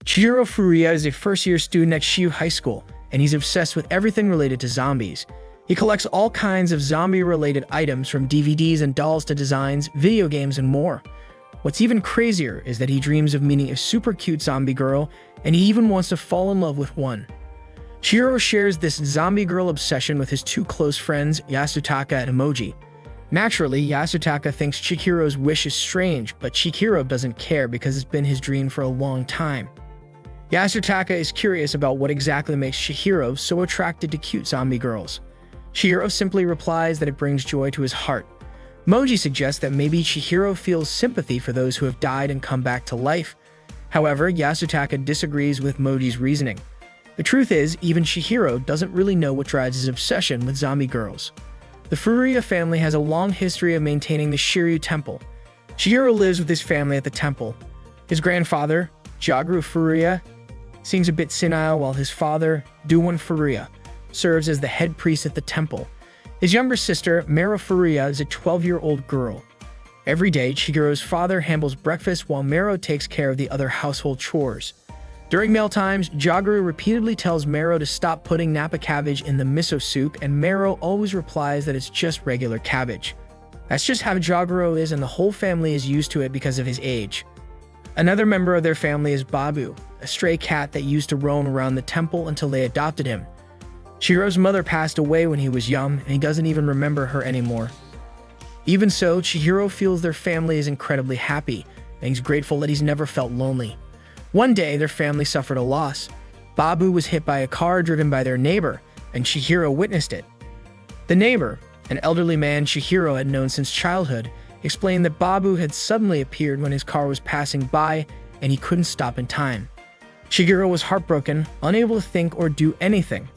Chihiro Furuya is a first-year student at Shiyu High School, and he's obsessed with everything related to zombies. He collects all kinds of zombie-related items from DVDs and dolls to designs, video games, and more. What's even crazier is that he dreams of meeting a super cute zombie girl, and he even wants to fall in love with one. Chihiro shares this zombie girl obsession with his two close friends, Yasutaka and Emoji. Naturally, Yasutaka thinks Chihiro's wish is strange, but Chihiro doesn't care because it's been his dream for a long time. Yasutaka is curious about what exactly makes Chihiro so attracted to cute zombie girls. Chihiro simply replies that it brings joy to his heart. Moji suggests that maybe Chihiro feels sympathy for those who have died and come back to life. However, Yasutaka disagrees with Moji's reasoning. The truth is, even Chihiro doesn't really know what drives his obsession with zombie girls. The Furuya family has a long history of maintaining the Shiryu Temple. Chihiro lives with his family at the temple. His grandfather, Jaguru Furuya, seems a bit senile, while his father, Duwon Furuya, serves as the head priest at the temple. His younger sister, Mero Furuya, is a 12-year-old girl. Every day, Chihiro's father handles breakfast while Mero takes care of the other household chores. During mealtimes, Jaguru repeatedly tells Mero to stop putting Napa cabbage in the miso soup, and Mero always replies that it's just regular cabbage. That's just how Jaguru is, and the whole family is used to it because of his age. Another member of their family is Babu, a stray cat that used to roam around the temple until they adopted him. Chihiro's mother passed away when he was young, and he doesn't even remember her anymore. Even so, Chihiro feels their family is incredibly happy, and he's grateful that he's never felt lonely. One day, their family suffered a loss. Babu was hit by a car driven by their neighbor, and Chihiro witnessed it. The neighbor, an elderly man Chihiro had known since childhood, explained that Babu had suddenly appeared when his car was passing by, and he couldn't stop in time. Chihiro was heartbroken, unable to think or do anything.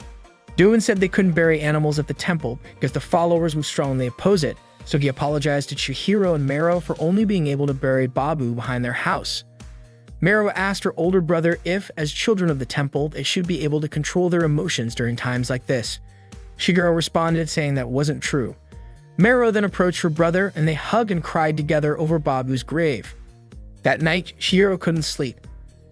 Duin said they couldn't bury animals at the temple because the followers would strongly oppose it, so he apologized to Chihiro and Mero for only being able to bury Babu behind their house. Mero asked her older brother if, as children of the temple, they should be able to control their emotions during times like this. Chihiro responded saying that wasn't true. Mero then approached her brother, and they hugged and cried together over Babu's grave. That night, Chihiro couldn't sleep.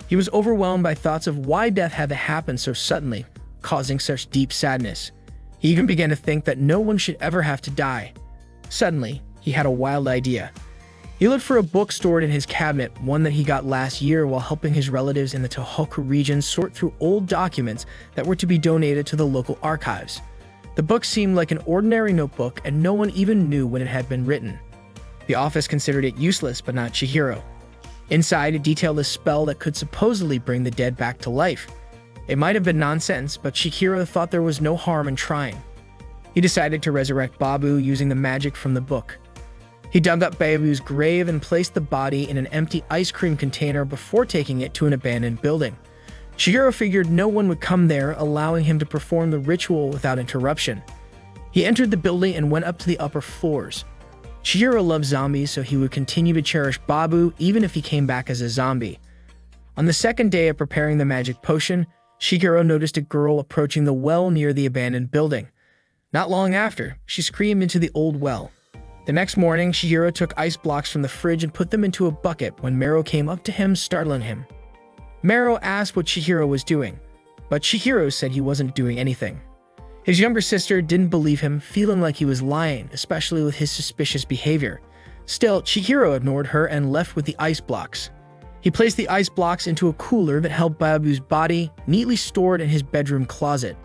He was overwhelmed by thoughts of why death had to happen so suddenly, causing such deep sadness. He even began to think that no one should ever have to die. Suddenly, he had a wild idea. He looked for a book stored in his cabinet, one that he got last year while helping his relatives in the Tohoku region sort through old documents that were to be donated to the local archives. The book seemed like an ordinary notebook, and no one even knew when it had been written. The office considered it useless, but not Chihiro. Inside, it detailed a spell that could supposedly bring the dead back to life. It might have been nonsense, but Chihiro thought there was no harm in trying. He decided to resurrect Babu using the magic from the book. He dug up Babu's grave and placed the body in an empty ice cream container before taking it to an abandoned building. Chihiro figured no one would come there, allowing him to perform the ritual without interruption. He entered the building and went up to the upper floors. Chihiro loved zombies, so he would continue to cherish Babu even if he came back as a zombie. On the second day of preparing the magic potion, Chihiro noticed a girl approaching the well near the abandoned building. Not long after, she screamed into the old well. The next morning, Chihiro took ice blocks from the fridge and put them into a bucket when Mero came up to him, startling him. Mero asked what Chihiro was doing, but Chihiro said he wasn't doing anything. His younger sister didn't believe him, feeling like he was lying, especially with his suspicious behavior. Still, Chihiro ignored her and left with the ice blocks. He placed the ice blocks into a cooler that held Babu's body, neatly stored in his bedroom closet.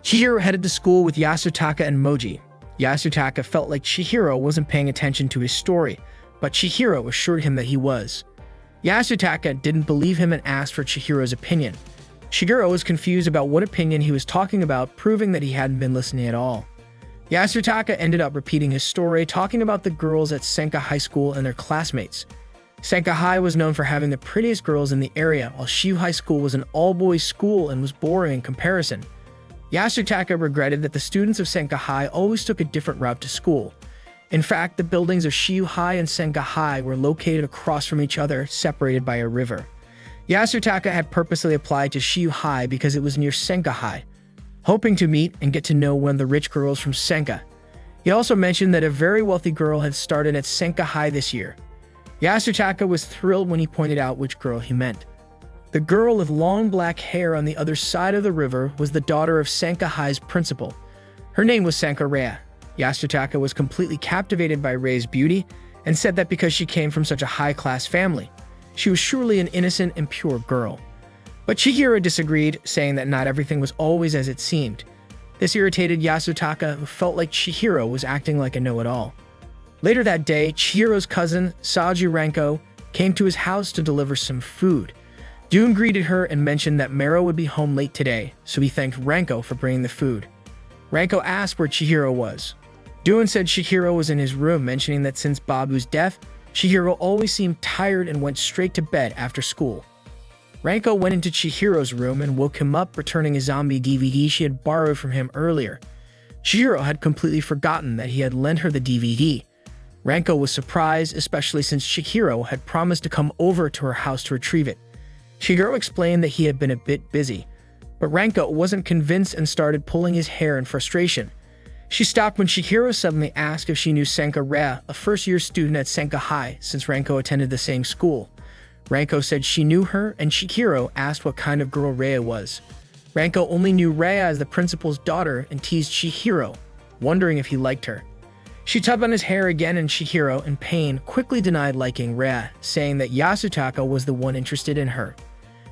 Chihiro headed to school with Yasutaka and Moji. Yasutaka felt like Chihiro wasn't paying attention to his story, but Chihiro assured him that he was. Yasutaka didn't believe him and asked for Chihiro's opinion. Chihiro was confused about what opinion he was talking about, proving that he hadn't been listening at all. Yasutaka ended up repeating his story, talking about the girls at Senka High School and their classmates. Senka High was known for having the prettiest girls in the area, while Shiyu High School was an all-boys school and was boring in comparison. Yasutaka regretted that the students of Senka High always took a different route to school. In fact, the buildings of Shiyu High and Senka High were located across from each other, separated by a river. Yasutaka had purposely applied to Shiyu High because it was near Senka High, hoping to meet and get to know one of the rich girls from Senka. He also mentioned that a very wealthy girl had started at Senka High this year. Yasutaka was thrilled when he pointed out which girl he meant. The girl with long black hair on the other side of the river was the daughter of Sanka High's principal. Her name was Sanka Rhea. Yasutaka was completely captivated by Rei's beauty and said that because she came from such a high-class family, she was surely an innocent and pure girl. But Chihiro disagreed, saying that not everything was always as it seemed. This irritated Yasutaka, who felt like Chihiro was acting like a know-it-all. Later that day, Chihiro's cousin, Saju Ranko, came to his house to deliver some food. Dune greeted her and mentioned that Mero would be home late today, so he thanked Ranko for bringing the food. Ranko asked where Chihiro was. Dune said Chihiro was in his room, mentioning that since Babu's death, Chihiro always seemed tired and went straight to bed after school. Ranko went into Chihiro's room and woke him up, returning a zombie DVD she had borrowed from him earlier. Chihiro had completely forgotten that he had lent her the DVD. Ranko was surprised, especially since Chihiro had promised to come over to her house to retrieve it. Chihiro explained that he had been a bit busy, but Ranko wasn't convinced and started pulling his hair in frustration. She stopped when Chihiro suddenly asked if she knew Sanka Rhea, a first-year student at Sanka High, since Ranko attended the same school. Ranko said she knew her, and Chihiro asked what kind of girl Rhea was. Ranko only knew Rhea as the principal's daughter and teased Chihiro, wondering if he liked her. She tugged on his hair again, and Chihiro, in pain, quickly denied liking Rhea, saying that Yasutaka was the one interested in her.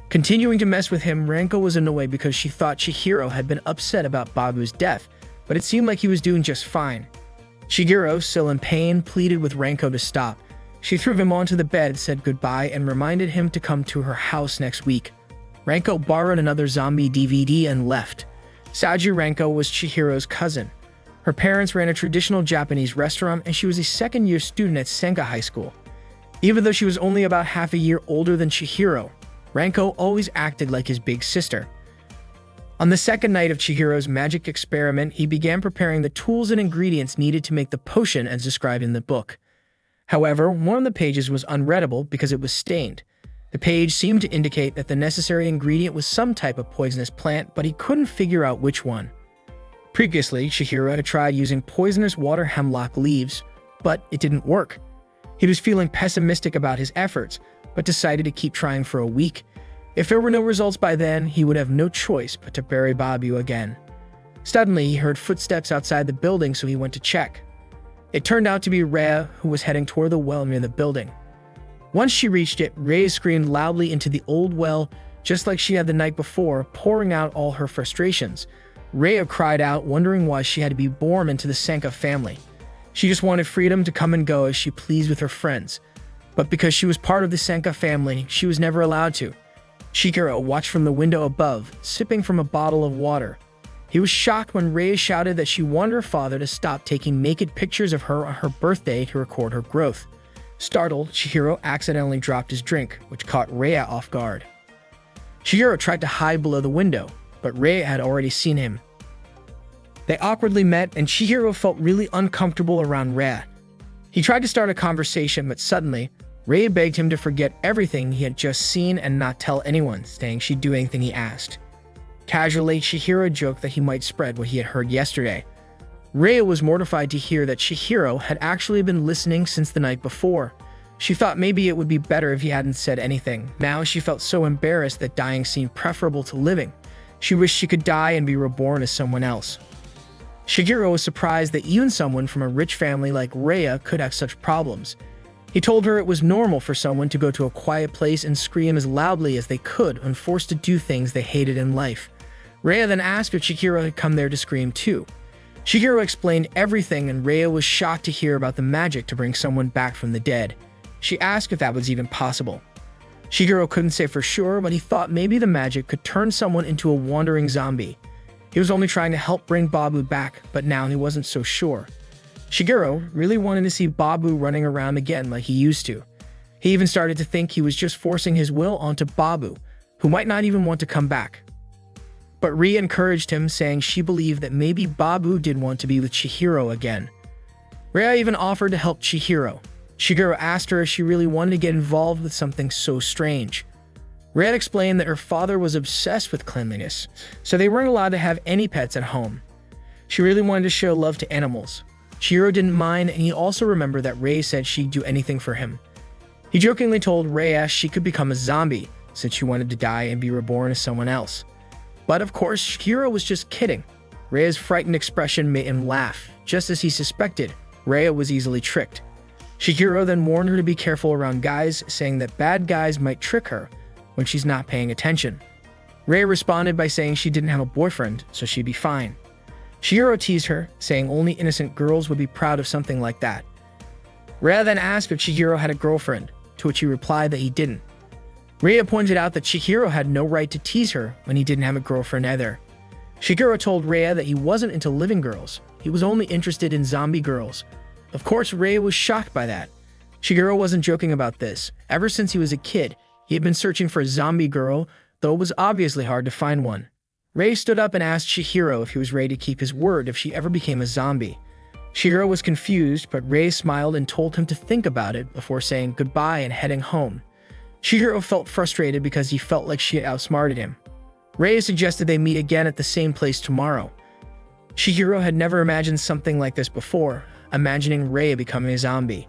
Continuing to mess with him, Ranko was annoyed because she thought Chihiro had been upset about Babu's death, but it seemed like he was doing just fine. Chihiro, still in pain, pleaded with Ranko to stop. She threw him onto the bed, said goodbye, and reminded him to come to her house next week. Ranko borrowed another zombie DVD and left. Saju Ranko was Chihiro's cousin. Her parents ran a traditional Japanese restaurant, and she was a second-year student at Sanka High School. Even though she was only about half a year older than Chihiro, Ranko always acted like his big sister. On the second night of Chihiro's magic experiment, he began preparing the tools and ingredients needed to make the potion as described in the book. However, one of the pages was unreadable because it was stained. The page seemed to indicate that the necessary ingredient was some type of poisonous plant, but he couldn't figure out which one. Previously, Chihiro had tried using poisonous water hemlock leaves, but it didn't work. He was feeling pessimistic about his efforts, but decided to keep trying for a week. If there were no results by then, he would have no choice but to bury Babu again. Suddenly, he heard footsteps outside the building, so he went to check. It turned out to be Rhea, who was heading toward the well near the building. Once she reached it, Rhea screamed loudly into the old well, just like she had the night before, pouring out all her frustrations. Rhea cried out, wondering why she had to be born into the Sanka family. She just wanted freedom to come and go as she pleased with her friends. But because she was part of the Sanka family, she was never allowed to. Chihiro watched from the window above, sipping from a bottle of water. He was shocked when Rhea shouted that she wanted her father to stop taking naked pictures of her on her birthday to record her growth. Startled, Chihiro accidentally dropped his drink, which caught Rhea off guard. Chihiro tried to hide below the window, but Rhea had already seen him. They awkwardly met, and Chihiro felt really uncomfortable around Rhea. He tried to start a conversation, but suddenly, Rhea begged him to forget everything he had just seen and not tell anyone, saying she'd do anything he asked. Casually, Chihiro joked that he might spread what he had heard yesterday. Rhea was mortified to hear that Chihiro had actually been listening since the night before. She thought maybe it would be better if he hadn't said anything. Now she felt so embarrassed that dying seemed preferable to living. She wished she could die and be reborn as someone else. Chihiro was surprised that even someone from a rich family like Rhea could have such problems. He told her it was normal for someone to go to a quiet place and scream as loudly as they could when forced to do things they hated in life. Rhea then asked if Chihiro had come there to scream too. Chihiro explained everything, and Rhea was shocked to hear about the magic to bring someone back from the dead. She asked if that was even possible. Chihiro couldn't say for sure, but he thought maybe the magic could turn someone into a wandering zombie. He was only trying to help bring Babu back, but now he wasn't so sure. Chihiro really wanted to see Babu running around again like he used to. He even started to think he was just forcing his will onto Babu, who might not even want to come back. But Rhea encouraged him, saying she believed that maybe Babu did want to be with Chihiro again. Rhea even offered to help Chihiro. Chihiro asked her if she really wanted to get involved with something so strange. Rhea explained that her father was obsessed with cleanliness, so they weren't allowed to have any pets at home. She really wanted to show love to animals. Chihiro didn't mind, and he also remembered that Rhea said she'd do anything for him. He jokingly told Rhea she could become a zombie, since she wanted to die and be reborn as someone else. But of course, Chihiro was just kidding. Reia's frightened expression made him laugh. Just as he suspected, Reia was easily tricked. Chihiro then warned her to be careful around guys, saying that bad guys might trick her when she's not paying attention. Reia responded by saying she didn't have a boyfriend, so she'd be fine. Chihiro teased her, saying only innocent girls would be proud of something like that. Reia then asked if Chihiro had a girlfriend, to which he replied that he didn't. Reia pointed out that Chihiro had no right to tease her when he didn't have a girlfriend either. Chihiro told Reia that he wasn't into living girls, he was only interested in zombie girls. Of course, Reia was shocked by that. Chihiro wasn't joking about this. Ever since he was a kid, he had been searching for a zombie girl, though it was obviously hard to find one. Reia stood up and asked Chihiro if he was ready to keep his word if she ever became a zombie. Chihiro was confused, but Reia smiled and told him to think about it before saying goodbye and heading home. Chihiro felt frustrated because he felt like she had outsmarted him. Reia suggested they meet again at the same place tomorrow. Chihiro had never imagined something like this before, imagining Reia becoming a zombie.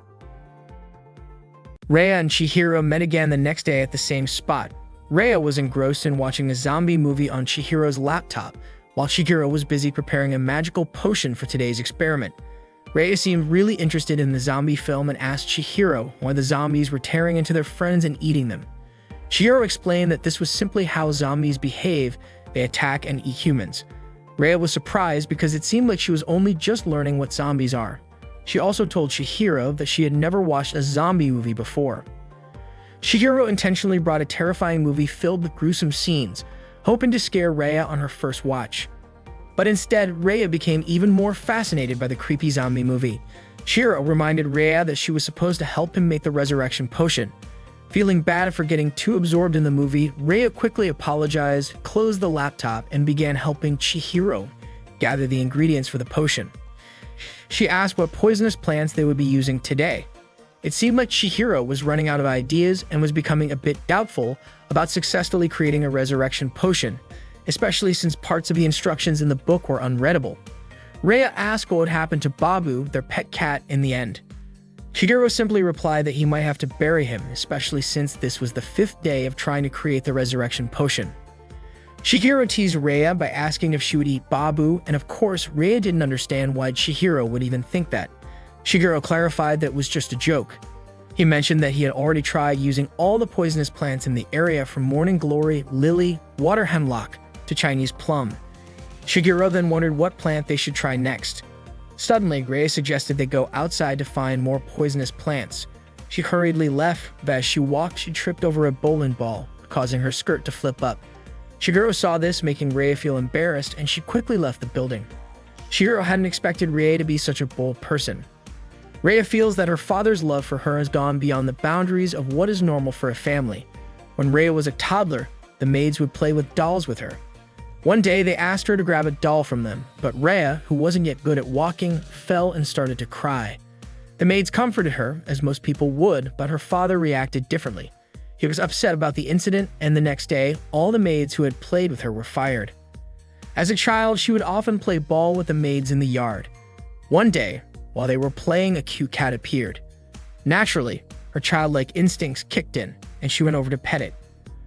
Reia and Chihiro met again the next day at the same spot. Reia was engrossed in watching a zombie movie on Chihiro's laptop, while Chihiro was busy preparing a magical potion for today's experiment. Reia seemed really interested in the zombie film and asked Chihiro why the zombies were tearing into their friends and eating them. Chihiro explained that this was simply how zombies behave, they attack and eat humans. Reia was surprised because it seemed like she was only just learning what zombies are. She also told Chihiro that she had never watched a zombie movie before. Chihiro intentionally brought a terrifying movie filled with gruesome scenes, hoping to scare Reia on her first watch. But instead, Reia became even more fascinated by the creepy zombie movie. Chihiro reminded Reia that she was supposed to help him make the resurrection potion. Feeling bad for getting too absorbed in the movie, Reia quickly apologized, closed the laptop, and began helping Chihiro gather the ingredients for the potion. She asked what poisonous plants they would be using today. It seemed like Chihiro was running out of ideas and was becoming a bit doubtful about successfully creating a resurrection potion, especially since parts of the instructions in the book were unreadable. Reia asked what would happen to Babu, their pet cat, in the end. Chihiro simply replied that he might have to bury him, especially since this was the 5th day of trying to create the resurrection potion. Chihiro teased Reia by asking if she would eat Babu, and of course, Reia didn't understand why Chihiro would even think that. Chihiro clarified that it was just a joke. He mentioned that he had already tried using all the poisonous plants in the area from morning glory, lily, water hemlock, to Chinese plum. Chihiro then wondered what plant they should try next. Suddenly, Reia suggested they go outside to find more poisonous plants. She hurriedly left, but as she walked, she tripped over a bowling ball, causing her skirt to flip up. Chihiro saw this, making Reia feel embarrassed, and she quickly left the building. Chihiro hadn't expected Reia to be such a bold person. Reia feels that her father's love for her has gone beyond the boundaries of what is normal for a family. When Reia was a toddler, the maids would play with dolls with her. One day, they asked her to grab a doll from them, but Reia, who wasn't yet good at walking, fell and started to cry. The maids comforted her, as most people would, but her father reacted differently. He was upset about the incident, and the next day, all the maids who had played with her were fired. As a child, she would often play ball with the maids in the yard. One day, while they were playing, a cute cat appeared. Naturally, her childlike instincts kicked in, and she went over to pet it.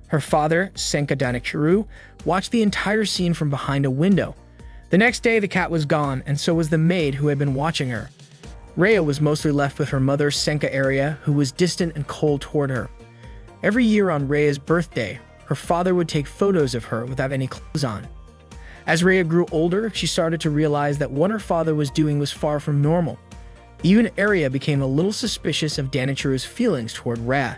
Her father, Senka Danakuru, watched the entire scene from behind a window. The next day, the cat was gone, and so was the maid who had been watching her. Reia was mostly left with her mother, Senka Aria, who was distant and cold toward her. Every year on Reia's birthday, her father would take photos of her without any clothes on. As Reia grew older, she started to realize that what her father was doing was far from normal. Even Aria became a little suspicious of Danichuru's feelings toward Reia.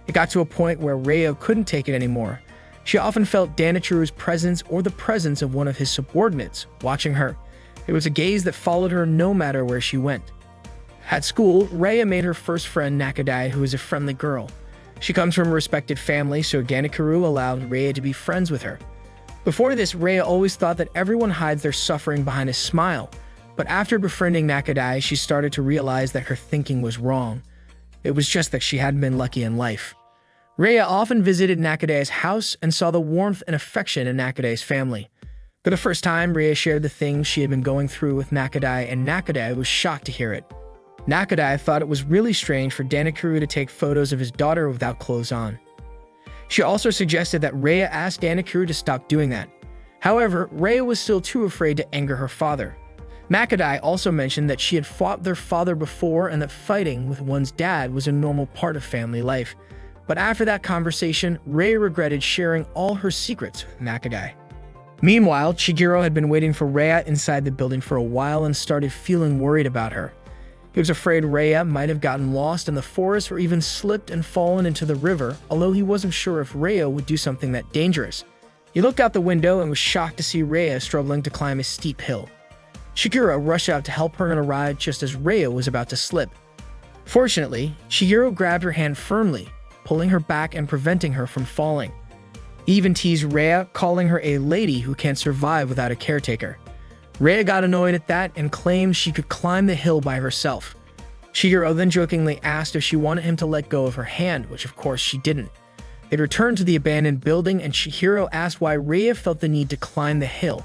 It got to a point where Reia couldn't take it anymore. She often felt Danichuru's presence or the presence of one of his subordinates watching her. It was a gaze that followed her no matter where she went. At school, Reia made her first friend Nakadai, who is a friendly girl. She comes from a respected family, so Danakuru allowed Reia to be friends with her. Before this, Reia always thought that everyone hides their suffering behind a smile, but after befriending Nakadai, she started to realize that her thinking was wrong. It was just that she hadn't been lucky in life. Reia often visited Nakadai's house and saw the warmth and affection in Nakadai's family. For the first time, Reia shared the things she had been going through with Nakadai, and Nakadai was shocked to hear it. Nakadai thought it was really strange for Danakuru to take photos of his daughter without clothes on. She also suggested that Rhea ask Danakuru to stop doing that. However, Rhea was still too afraid to anger her father. Makadai also mentioned that she had fought their father before and that fighting with one's dad was a normal part of family life. But after that conversation, Rhea regretted sharing all her secrets with Makadai. Meanwhile, Chihiro had been waiting for Rhea inside the building for a while and started feeling worried about her. He was afraid Rhea might have gotten lost in the forest or even slipped and fallen into the river, although he wasn't sure if Rhea would do something that dangerous. He looked out the window and was shocked to see Rhea struggling to climb a steep hill. Chihiro rushed out to help her on a ride just as Rhea was about to slip. Fortunately, Chihiro grabbed her hand firmly, pulling her back and preventing her from falling. He even teased Rhea, calling her a lady who can't survive without a caretaker. Rhea got annoyed at that and claimed she could climb the hill by herself. Chihiro then jokingly asked if she wanted him to let go of her hand, which of course she didn't. They returned to the abandoned building and Chihiro asked why Rhea felt the need to climb the hill.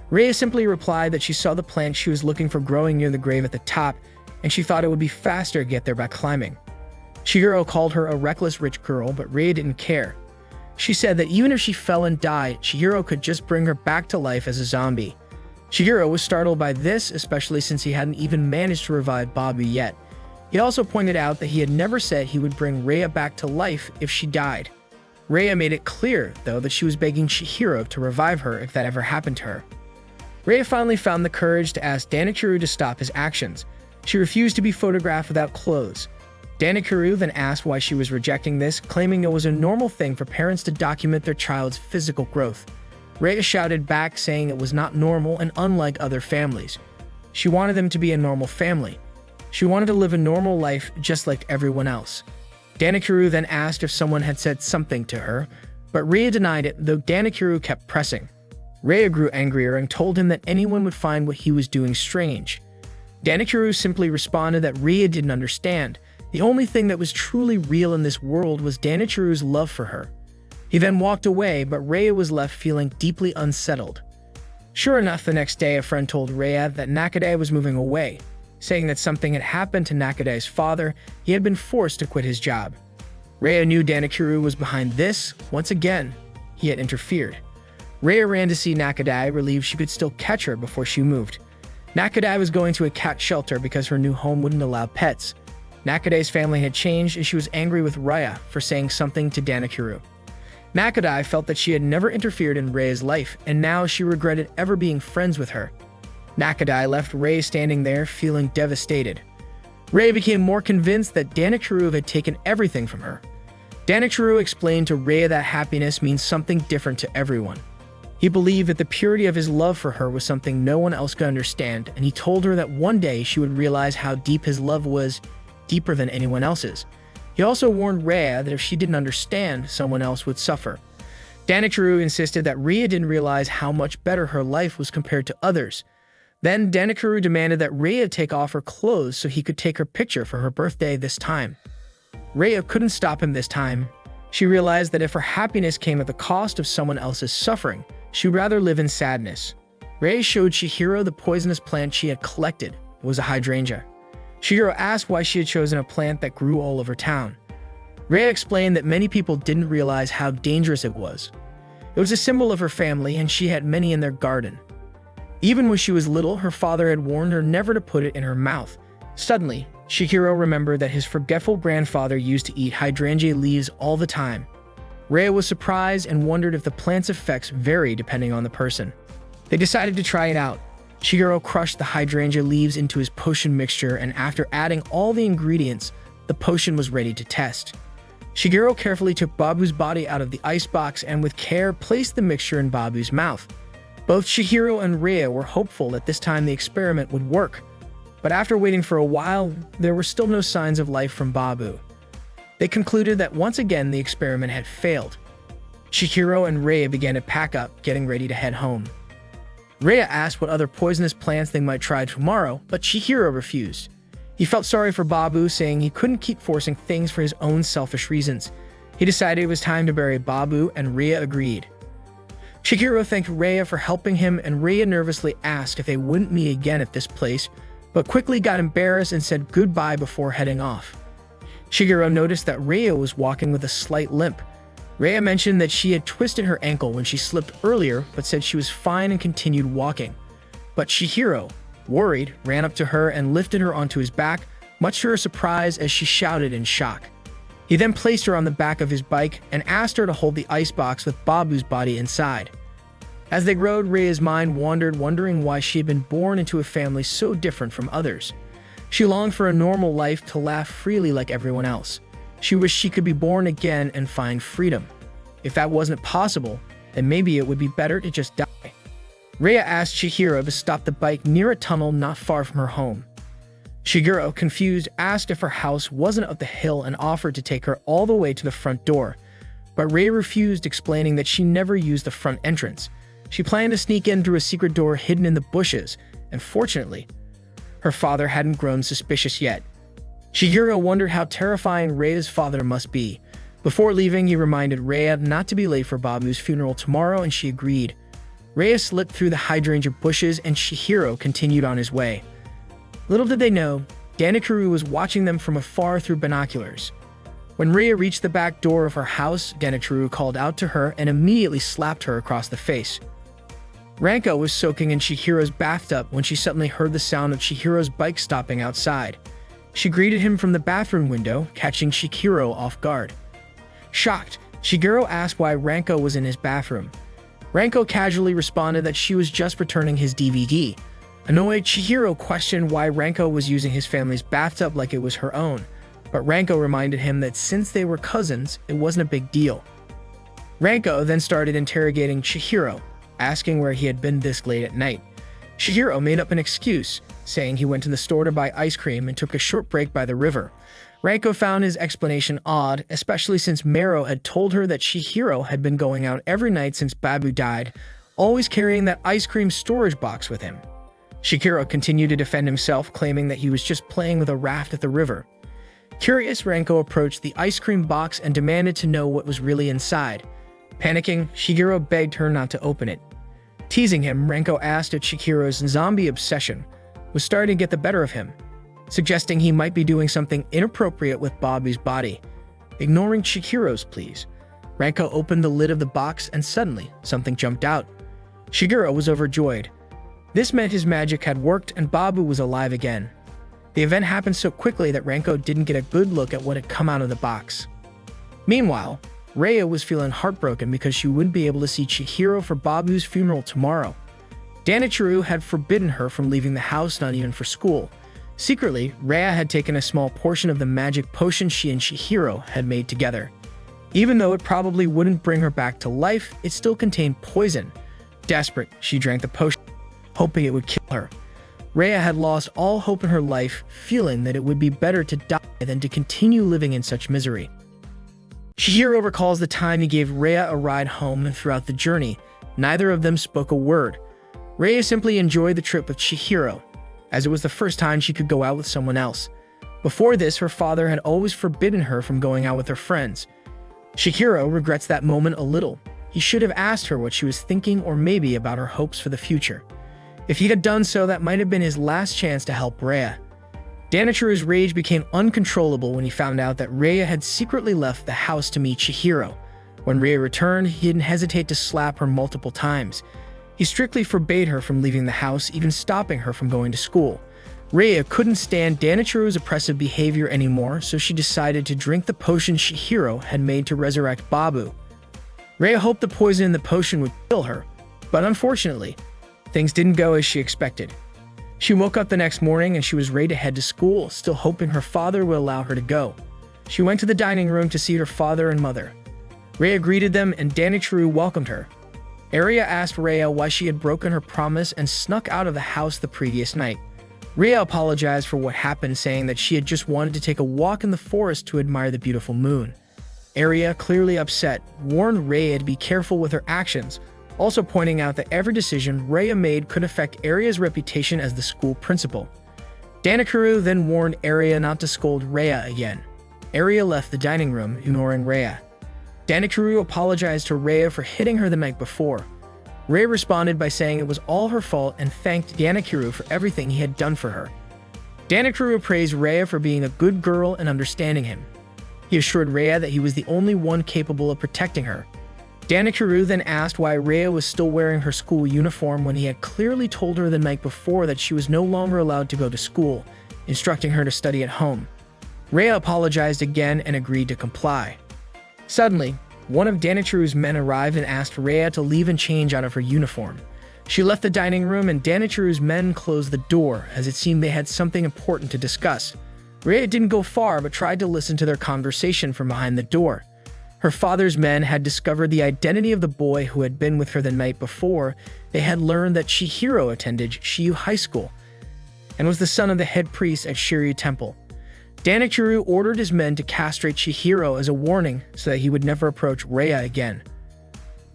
Rhea simply replied that she saw the plant she was looking for growing near the grave at the top, and she thought it would be faster to get there by climbing. Chihiro called her a reckless rich girl, but Rhea didn't care. She said that even if she fell and died, Chihiro could just bring her back to life as a zombie. Chihiro was startled by this, especially since he hadn't even managed to revive Babu yet. He also pointed out that he had never said he would bring Rhea back to life if she died. Rhea made it clear, though, that she was begging Chihiro to revive her if that ever happened to her. Rhea finally found the courage to ask Danakuru to stop his actions. She refused to be photographed without clothes. Danakuru then asked why she was rejecting this, claiming it was a normal thing for parents to document their child's physical growth. Rhea shouted back, saying it was not normal and unlike other families. She wanted them to be a normal family. She wanted to live a normal life just like everyone else. Danakuru then asked if someone had said something to her, but Rhea denied it, though Danakuru kept pressing. Rhea grew angrier and told him that anyone would find what he was doing strange. Danakuru simply responded that Rhea didn't understand. The only thing that was truly real in this world was Danakuru's love for her. He then walked away, but Rhea was left feeling deeply unsettled. Sure enough, the next day a friend told Rhea that Nakadai was moving away, saying that something had happened to Nakadai's father. He had been forced to quit his job. Rhea knew Danakuru was behind this. Once again, he had interfered. Rhea ran to see Nakadai, relieved she could still catch her before she moved. Nakadai was going to a cat shelter because her new home wouldn't allow pets. Nakadai's family had changed and she was angry with Rhea for saying something to Danakuru. Nakadai felt that she had never interfered in Rhea's life, and now she regretted ever being friends with her. Nakadai left Rhea standing there, feeling devastated. Rhea became more convinced that Danakuru had taken everything from her. Danakuru explained to Rhea that happiness means something different to everyone. He believed that the purity of his love for her was something no one else could understand, and he told her that one day she would realize how deep his love was, deeper than anyone else's. He also warned Rhea that if she didn't understand, someone else would suffer. Danakuru insisted that Rhea didn't realize how much better her life was compared to others. Then Danakuru demanded that Rhea take off her clothes so he could take her picture for her birthday this time. Rhea couldn't stop him this time. She realized that if her happiness came at the cost of someone else's suffering, she would rather live in sadness. Rhea showed Chihiro the poisonous plant she had collected. It was a hydrangea. Chihiro asked why she had chosen a plant that grew all over town. Rhea explained that many people didn't realize how dangerous it was. It was a symbol of her family, and she had many in their garden. Even when she was little, her father had warned her never to put it in her mouth. Suddenly, Chihiro remembered that his forgetful grandfather used to eat hydrangea leaves all the time. Rhea was surprised and wondered if the plant's effects vary depending on the person. They decided to try it out. Chihiro crushed the hydrangea leaves into his potion mixture, and after adding all the ingredients, the potion was ready to test. Chihiro carefully took Babu's body out of the icebox and with care placed the mixture in Babu's mouth. Both Chihiro and Rhea were hopeful that this time the experiment would work, but after waiting for a while, there were still no signs of life from Babu. They concluded that once again the experiment had failed. Chihiro and Rhea began to pack up, getting ready to head home. Rhea asked what other poisonous plants they might try tomorrow, but Chihiro refused. He felt sorry for Babu, saying he couldn't keep forcing things for his own selfish reasons. He decided it was time to bury Babu, and Rhea agreed. Chihiro thanked Rhea for helping him, and Rhea nervously asked if they wouldn't meet again at this place, but quickly got embarrassed and said goodbye before heading off. Chihiro noticed that Rhea was walking with a slight limp. Rhea mentioned that she had twisted her ankle when she slipped earlier, but said she was fine and continued walking. But Chihiro, worried, ran up to her and lifted her onto his back, much to her surprise as she shouted in shock. He then placed her on the back of his bike and asked her to hold the icebox with Babu's body inside. As they rode, Rhea's mind wandered, wondering why she had been born into a family so different from others. She longed for a normal life, to laugh freely like everyone else. She wished she could be born again and find freedom. If that wasn't possible, then maybe it would be better to just die. Rhea asked Chihiro to stop the bike near a tunnel not far from her home. Chihiro, confused, asked if her house wasn't up the hill and offered to take her all the way to the front door. But Rhea refused, explaining that she never used the front entrance. She planned to sneak in through a secret door hidden in the bushes, and fortunately, her father hadn't grown suspicious yet. Chihiro wondered how terrifying Rhea's father must be. Before leaving, he reminded Rhea not to be late for Babu's funeral tomorrow, and she agreed. Rhea slipped through the hydrangea bushes and Chihiro continued on his way. Little did they know, Danikaru was watching them from afar through binoculars. When Rhea reached the back door of her house, Danikaru called out to her and immediately slapped her across the face. Ranko was soaking in Chihiro's bathtub when she suddenly heard the sound of Chihiro's bike stopping outside. She greeted him from the bathroom window, catching Chihiro off guard. Shocked, Chihiro asked why Ranko was in his bathroom. Ranko casually responded that she was just returning his DVD. Annoyed, Chihiro questioned why Ranko was using his family's bathtub like it was her own, but Ranko reminded him that since they were cousins, it wasn't a big deal. Ranko then started interrogating Chihiro, asking where he had been this late at night. Chihiro made up an excuse, saying he went to the store to buy ice cream and took a short break by the river. Ranko found his explanation odd, especially since Mero had told her that Chihiro had been going out every night since Babu died, always carrying that ice cream storage box with him. Chihiro continued to defend himself, claiming that he was just playing with a raft at the river. Curious, Ranko approached the ice cream box and demanded to know what was really inside. Panicking, Chihiro begged her not to open it. Teasing him, Ranko asked if Chihiro's zombie obsession was starting to get the better of him, suggesting he might be doing something inappropriate with Babu's body. Ignoring Chihiro's pleas, Ranko opened the lid of the box and suddenly, something jumped out. Chihiro was overjoyed. This meant his magic had worked and Babu was alive again. The event happened so quickly that Ranko didn't get a good look at what had come out of the box. Meanwhile, Rhea was feeling heartbroken because she wouldn't be able to see Chihiro for Babu's funeral tomorrow. Danichiro had forbidden her from leaving the house, not even for school. Secretly, Rhea had taken a small portion of the magic potion she and Chihiro had made together. Even though it probably wouldn't bring her back to life, it still contained poison. Desperate, she drank the potion, hoping it would kill her. Rhea had lost all hope in her life, feeling that it would be better to die than to continue living in such misery. Chihiro recalls the time he gave Rhea a ride home, and throughout the journey, neither of them spoke a word. Rhea simply enjoyed the trip with Chihiro, as it was the first time she could go out with someone else. Before this, her father had always forbidden her from going out with her friends. Chihiro regrets that moment a little. He should have asked her what she was thinking, or maybe about her hopes for the future. If he had done so, that might have been his last chance to help Rhea. Danichiro's rage became uncontrollable when he found out that Rhea had secretly left the house to meet Chihiro. When Rhea returned, he didn't hesitate to slap her multiple times. He strictly forbade her from leaving the house, even stopping her from going to school. Rhea couldn't stand Danichiro's oppressive behavior anymore, so she decided to drink the potion Chihiro had made to resurrect Babu. Rhea hoped the poison in the potion would kill her, but unfortunately, things didn't go as she expected. She woke up the next morning and she was ready to head to school, still hoping her father would allow her to go. She went to the dining room to see her father and mother. Rhea greeted them and Danichiro welcomed her. Arya asked Rhea why she had broken her promise and snuck out of the house the previous night. Rhea apologized for what happened, saying that she had just wanted to take a walk in the forest to admire the beautiful moon. Arya, clearly upset, warned Rhea to be careful with her actions, also pointing out that every decision Rhea made could affect Arya's reputation as the school principal. Danichiro then warned Arya not to scold Rhea again. Arya left the dining room, ignoring Rhea. Danichiro apologized to Rhea for hitting her the night before. Rhea responded by saying it was all her fault and thanked Danichiro for everything he had done for her. Danichiro praised Rhea for being a good girl and understanding him. He assured Rhea that he was the only one capable of protecting her. Danikuru then asked why Rhea was still wearing her school uniform when he had clearly told her the night before that she was no longer allowed to go to school, instructing her to study at home. Rhea apologized again and agreed to comply. Suddenly, one of Danikuru's men arrived and asked Rhea to leave and change out of her uniform. She left the dining room and Danikuru's men closed the door, as it seemed they had something important to discuss. Rhea didn't go far but tried to listen to their conversation from behind the door. Her father's men had discovered the identity of the boy who had been with her the night before. They had learned that Chihiro attended Shiyu High School and was the son of the head priest at Shiryu Temple. Danikuru ordered his men to castrate Chihiro as a warning so that he would never approach Rhea again.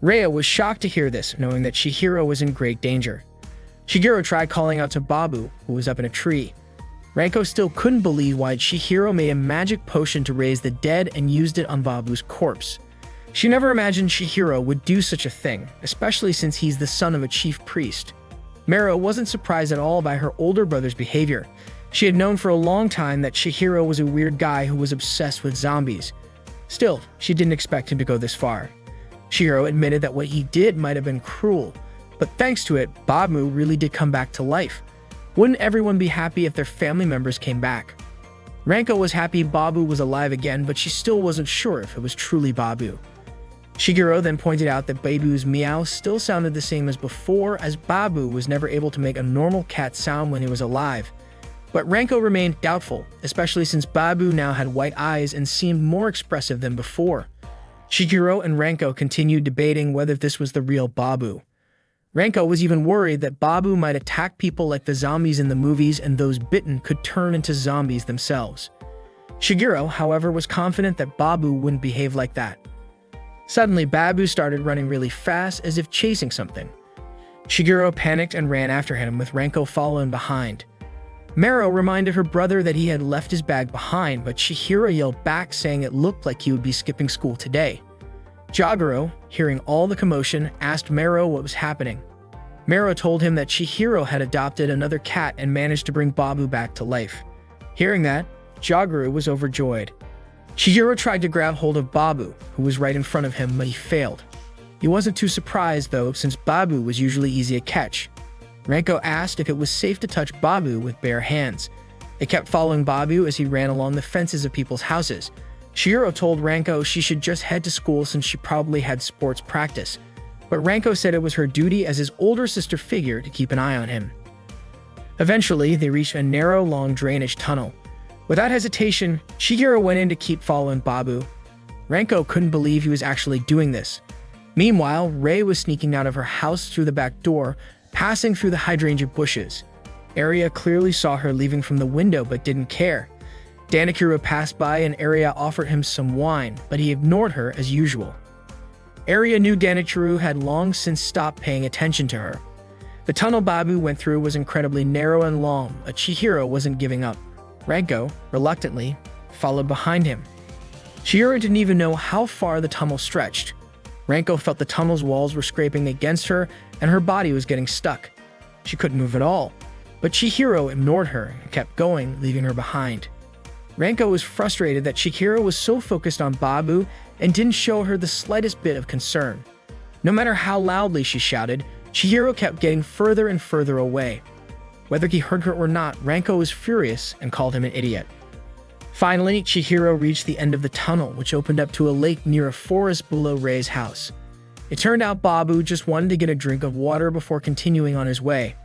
Rhea was shocked to hear this, knowing that Chihiro was in great danger. Shigeru tried calling out to Babu, who was up in a tree. Ranko still couldn't believe why Chihiro made a magic potion to raise the dead and used it on Babu's corpse. She never imagined Chihiro would do such a thing, especially since he's the son of a chief priest. Mero wasn't surprised at all by her older brother's behavior. She had known for a long time that Chihiro was a weird guy who was obsessed with zombies. Still, she didn't expect him to go this far. Chihiro admitted that what he did might have been cruel, but thanks to it, Babu really did come back to life. Wouldn't everyone be happy if their family members came back? Ranko was happy Babu was alive again, but she still wasn't sure if it was truly Babu. Shigeru then pointed out that Babu's meow still sounded the same as before, as Babu was never able to make a normal cat sound when he was alive. But Ranko remained doubtful, especially since Babu now had white eyes and seemed more expressive than before. Shigeru and Ranko continued debating whether this was the real Babu. Ranko was even worried that Babu might attack people like the zombies in the movies and those bitten could turn into zombies themselves. Shigeru, however, was confident that Babu wouldn't behave like that. Suddenly, Babu started running really fast as if chasing something. Shigeru panicked and ran after him, with Ranko following behind. Mero reminded her brother that he had left his bag behind, but Chihiro yelled back saying it looked like he would be skipping school today. Jagoro, hearing all the commotion, asked Mero what was happening. Mero told him that Chihiro had adopted another cat and managed to bring Babu back to life. Hearing that, Jagoro was overjoyed. Chihiro tried to grab hold of Babu, who was right in front of him, but he failed. He wasn't too surprised, though, since Babu was usually easy to catch. Ranko asked if it was safe to touch Babu with bare hands. They kept following Babu as he ran along the fences of people's houses. Chihiro told Ranko she should just head to school since she probably had sports practice, but Ranko said it was her duty as his older sister figure to keep an eye on him. Eventually, they reached a narrow, long drainage tunnel. Without hesitation, Chihiro went in to keep following Babu. Ranko couldn't believe he was actually doing this. Meanwhile, Rei was sneaking out of her house through the back door, passing through the hydrangea bushes. Arya clearly saw her leaving from the window but didn't care. Danikuru passed by and Arya offered him some wine, but he ignored her as usual. Arya knew Danikuru had long since stopped paying attention to her. The tunnel Babu went through was incredibly narrow and long, but Chihiro wasn't giving up. Ranko, reluctantly, followed behind him. Chihiro didn't even know how far the tunnel stretched. Ranko felt the tunnel's walls were scraping against her and her body was getting stuck. She couldn't move at all, but Chihiro ignored her and kept going, leaving her behind. Ranko was frustrated that Chihiro was so focused on Babu and didn't show her the slightest bit of concern. No matter how loudly she shouted, Chihiro kept getting further and further away. Whether he heard her or not, Ranko was furious and called him an idiot. Finally, Chihiro reached the end of the tunnel, which opened up to a lake near a forest below Rei's house. It turned out Babu just wanted to get a drink of water before continuing on his way.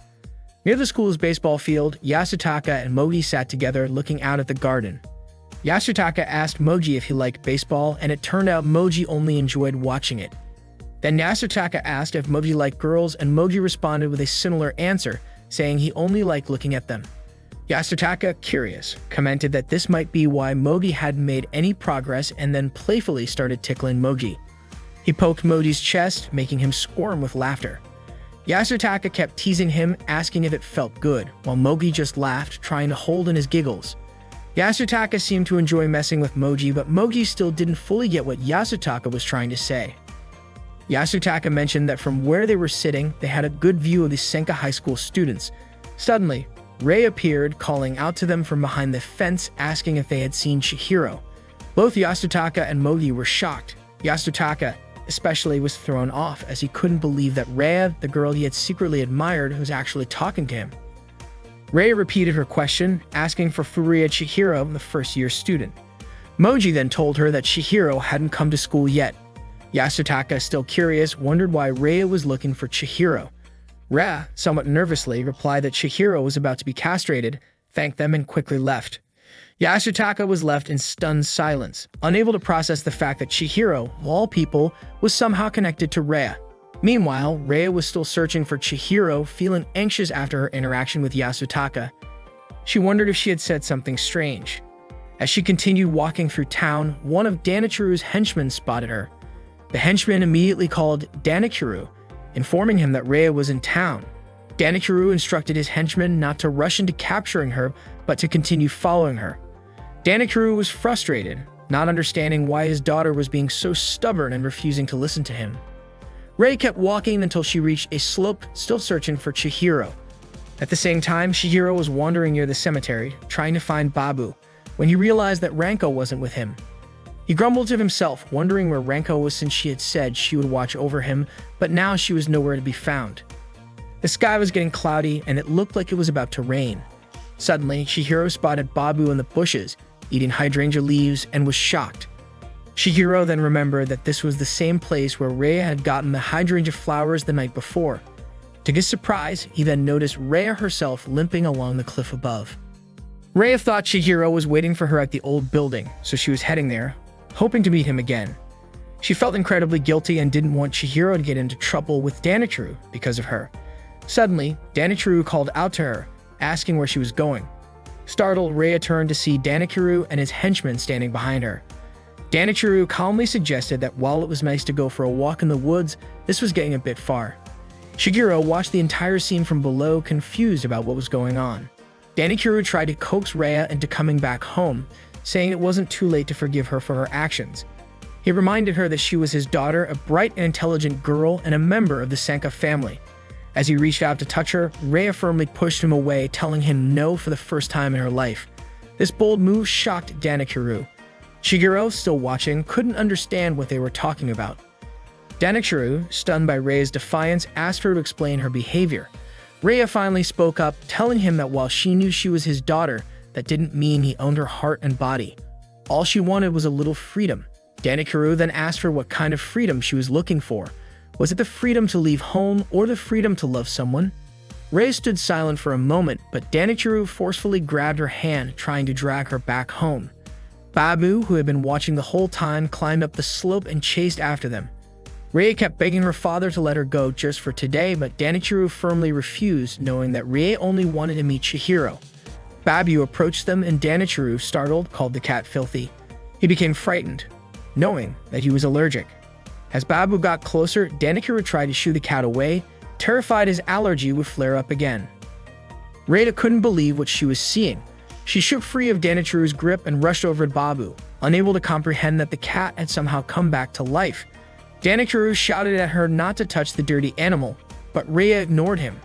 Near the school's baseball field, Yasutaka and Moji sat together looking out at the garden. Yasutaka asked Moji if he liked baseball, and it turned out Moji only enjoyed watching it. Then Yasutaka asked if Moji liked girls, and Moji responded with a similar answer, saying he only liked looking at them. Yasutaka, curious, commented that this might be why Moji hadn't made any progress and then playfully started tickling Moji. He poked Moji's chest, making him squirm with laughter. Yasutaka kept teasing him, asking if it felt good, while Moji just laughed, trying to hold in his giggles. Yasutaka seemed to enjoy messing with Moji, but Moji still didn't fully get what Yasutaka was trying to say. Yasutaka mentioned that from where they were sitting, they had a good view of the Senka High School students. Suddenly, Rei appeared, calling out to them from behind the fence, asking if they had seen Chihiro. Both Yasutaka and Mogi were shocked. Yasutaka especially was thrown off as he couldn't believe that Rhea, the girl he had secretly admired, was actually talking to him. Rhea repeated her question, asking for Furuya Chihiro, the first-year student. Mogi then told her that Chihiro hadn't come to school yet. Yasutaka, still curious, wondered why Rhea was looking for Chihiro. Rhea, somewhat nervously, replied that Chihiro was about to be castrated, thanked them, and quickly left. Yasutaka was left in stunned silence, unable to process the fact that Chihiro, of all people, was somehow connected to Rhea. Meanwhile, Rhea was still searching for Chihiro, feeling anxious after her interaction with Yasutaka. She wondered if she had said something strange. As she continued walking through town, one of Danichiru's henchmen spotted her. The henchman immediately called Danichiru, informing him that Rhea was in town. Danichiru instructed his henchmen not to rush into capturing her, but to continue following her. Danichiru was frustrated, not understanding why his daughter was being so stubborn and refusing to listen to him. Rhea kept walking until she reached a slope, still searching for Chihiro. At the same time, Chihiro was wandering near the cemetery, trying to find Babu, when he realized that Ranko wasn't with him. He grumbled to himself, wondering where Ranko was since she had said she would watch over him, but now she was nowhere to be found. The sky was getting cloudy, and it looked like it was about to rain. Suddenly, Chihiro spotted Babu in the bushes, eating hydrangea leaves, and was shocked. Chihiro then remembered that this was the same place where Rhea had gotten the hydrangea flowers the night before. To his surprise, he then noticed Rhea herself limping along the cliff above. Rhea thought Chihiro was waiting for her at the old building, so she was heading there, hoping to meet him again. She felt incredibly guilty and didn't want Chihiro to get into trouble with Danichiru because of her. Suddenly, Danichiru called out to her, asking where she was going. Startled, Rhea turned to see Danichiru and his henchmen standing behind her. Danichiru calmly suggested that while it was nice to go for a walk in the woods, this was getting a bit far. Chihiro watched the entire scene from below, confused about what was going on. Danichiru tried to coax Rhea into coming back home, saying it wasn't too late to forgive her for her actions. He reminded her that she was his daughter, a bright and intelligent girl, and a member of the Sanka family. As he reached out to touch her, Rhea firmly pushed him away, telling him no for the first time in her life. This bold move shocked Danichiru. Chihiro, still watching, couldn't understand what they were talking about. Danichiru, stunned by Rhea's defiance, asked her to explain her behavior. Rhea finally spoke up, telling him that while she knew she was his daughter, that didn't mean he owned her heart and body. All she wanted was a little freedom. Danichiru then asked her what kind of freedom she was looking for. Was it the freedom to leave home or the freedom to love someone? Rhea stood silent for a moment, but Danichiru forcefully grabbed her hand, trying to drag her back home. Babu, who had been watching the whole time, climbed up the slope and chased after them. Rhea kept begging her father to let her go just for today, but Danichiru firmly refused, knowing that Rhea only wanted to meet Chihiro. Babu approached them, and Danichiru, startled, called the cat filthy. He became frightened, knowing that he was allergic. As Babu got closer, Danichiru tried to shoo the cat away, terrified his allergy would flare up again. Rhea couldn't believe what she was seeing. She shook free of Danichiru's grip and rushed over to Babu, unable to comprehend that the cat had somehow come back to life. Danichiru shouted at her not to touch the dirty animal, but Rhea ignored him.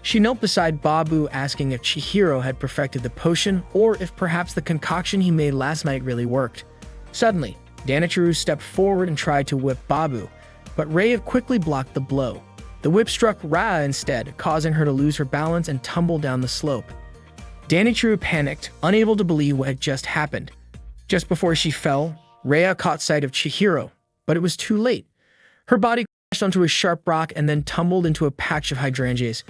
She knelt beside Babu, asking if Chihiro had perfected the potion or if perhaps the concoction he made last night really worked. Suddenly, Danichiru stepped forward and tried to whip Babu, but Rhea quickly blocked the blow. The whip struck Rhea instead, causing her to lose her balance and tumble down the slope. Danichiru panicked, unable to believe what had just happened. Just before she fell, Rhea caught sight of Chihiro, but it was too late. Her body crashed onto a sharp rock and then tumbled into a patch of hydrangeas.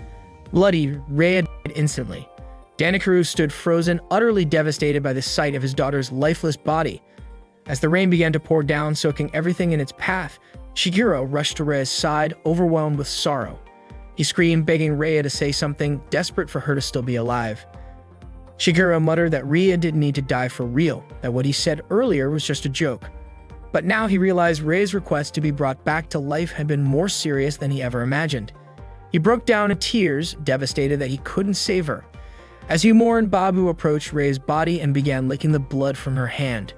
Bloody, Rhea died instantly. Danichiru stood frozen, utterly devastated by the sight of his daughter's lifeless body. As the rain began to pour down, soaking everything in its path, Chihiro rushed to Rhea's side, overwhelmed with sorrow. He screamed, begging Rhea to say something, desperate for her to still be alive. Chihiro muttered that Rhea didn't need to die for real, that what he said earlier was just a joke. But now he realized Rhea's request to be brought back to life had been more serious than he ever imagined. He broke down in tears, devastated that he couldn't save her. As he mourned, Babu approached Rhea's body and began licking the blood from her hand.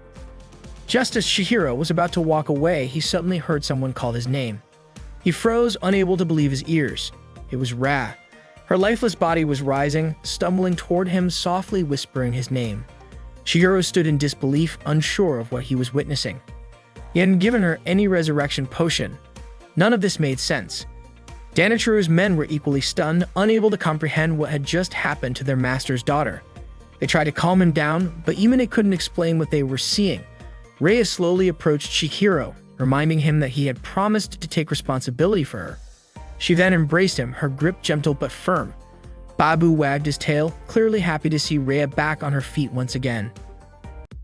Just as Chihiro was about to walk away, he suddenly heard someone call his name. He froze, unable to believe his ears. It was Rhea. Her lifeless body was rising, stumbling toward him, softly whispering his name. Shigeru stood in disbelief, unsure of what he was witnessing. He hadn't given her any resurrection potion. None of this made sense. Danichiro's men were equally stunned, unable to comprehend what had just happened to their master's daughter. They tried to calm him down, but Imane couldn't explain what they were seeing. Rhea slowly approached Chihiro, reminding him that he had promised to take responsibility for her. She then embraced him, her grip gentle but firm. Babu wagged his tail, clearly happy to see Rhea back on her feet once again.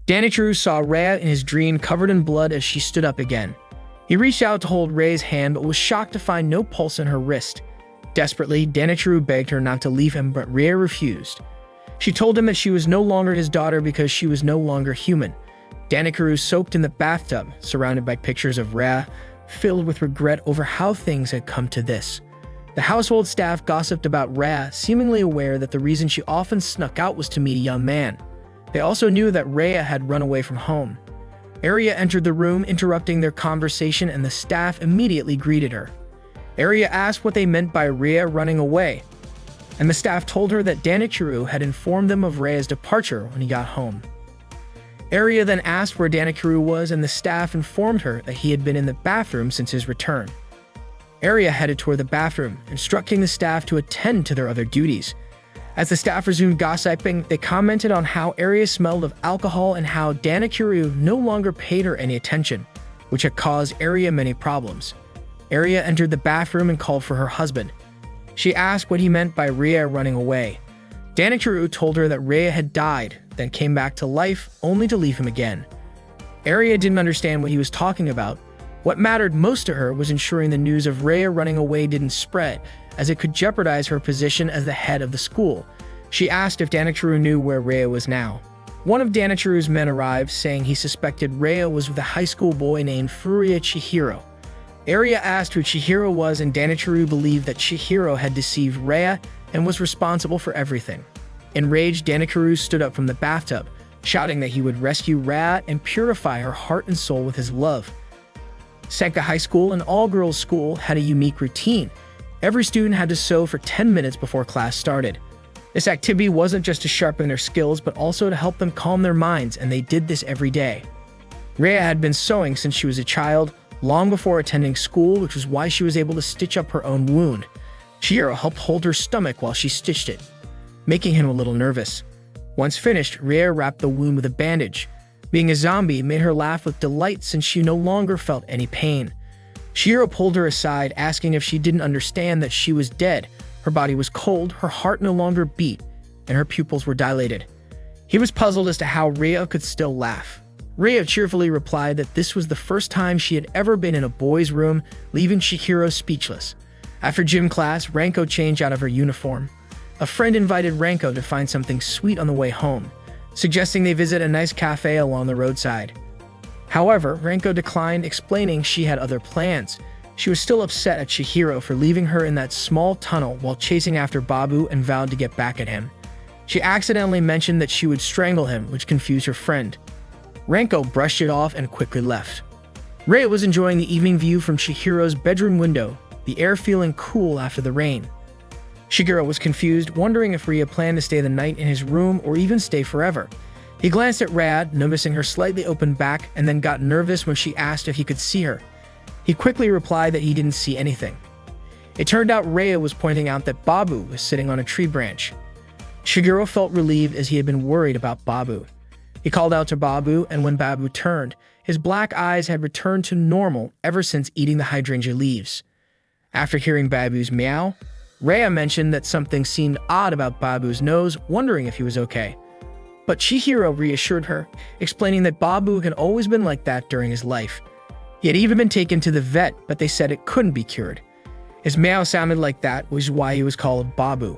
Danichiro saw Rhea in his dream covered in blood as she stood up again. He reached out to hold Rhea's hand but was shocked to find no pulse in her wrist. Desperately, Danichiro begged her not to leave him, but Rhea refused. She told him that she was no longer his daughter because she was no longer human. Danichiro soaked in the bathtub, surrounded by pictures of Rhea, filled with regret over how things had come to this. The household staff gossiped about Rhea, seemingly aware that the reason she often snuck out was to meet a young man. They also knew that Rhea had run away from home. Arya entered the room, interrupting their conversation, and the staff immediately greeted her. Arya asked what they meant by Rhea running away, and the staff told her that Danichiro had informed them of Rhea's departure when he got home. Arya then asked where Danichiro was, and the staff informed her that he had been in the bathroom since his return. Arya headed toward the bathroom, instructing the staff to attend to their other duties. As the staff resumed gossiping, they commented on how Arya smelled of alcohol and how Danichiro no longer paid her any attention, which had caused Arya many problems. Arya entered the bathroom and called for her husband. She asked what he meant by Rhea running away. Danichiro told her that Rhea had died, then came back to life, only to leave him again. Arya didn't understand what he was talking about. What mattered most to her was ensuring the news of Rhea running away didn't spread, as it could jeopardize her position as the head of the school. She asked if Danichiro knew where Rhea was now. One of Danichiro's men arrived, saying he suspected Rhea was with a high school boy named Furuya Chihiro. Arya asked who Chihiro was, and Danichiro believed that Chihiro had deceived Rhea and was responsible for everything. Enraged, Danichiro stood up from the bathtub, shouting that he would rescue Rhea and purify her heart and soul with his love. Senka High School, an all-girls school, had a unique routine. Every student had to sew for 10 minutes before class started. This activity wasn't just to sharpen their skills, but also to help them calm their minds, and they did this every day. Rhea had been sewing since she was a child, long before attending school, which was why she was able to stitch up her own wound. Chihiro helped hold her stomach while she stitched it, making him a little nervous. Once finished, Rhea wrapped the wound with a bandage. Being a zombie made her laugh with delight since she no longer felt any pain. Chihiro pulled her aside, asking if she didn't understand that she was dead. Her body was cold, her heart no longer beat, and her pupils were dilated. He was puzzled as to how Rhea could still laugh. Rhea cheerfully replied that this was the first time she had ever been in a boys' room, leaving Chihiro speechless. After gym class, Ranko changed out of her uniform. A friend invited Ranko to find something sweet on the way home, suggesting they visit a nice cafe along the roadside. However, Ranko declined, explaining she had other plans. She was still upset at Chihiro for leaving her in that small tunnel while chasing after Babu and vowed to get back at him. She accidentally mentioned that she would strangle him, which confused her friend. Ranko brushed it off and quickly left. Rhea was enjoying the evening view from Chihiro's bedroom window, the air feeling cool after the rain. Shigeru was confused, wondering if Rhea planned to stay the night in his room or even stay forever. He glanced at Rad, noticing her slightly open back, and then got nervous when she asked if he could see her. He quickly replied that he didn't see anything. It turned out Rhea was pointing out that Babu was sitting on a tree branch. Shigeru felt relieved as he had been worried about Babu. He called out to Babu, and when Babu turned, his black eyes had returned to normal ever since eating the hydrangea leaves. After hearing Babu's meow, Rhea mentioned that something seemed odd about Babu's nose, wondering if he was okay. But Chihiro reassured her, explaining that Babu had always been like that during his life. He had even been taken to the vet, but they said it couldn't be cured. His meow sounded like that, which is why he was called Babu.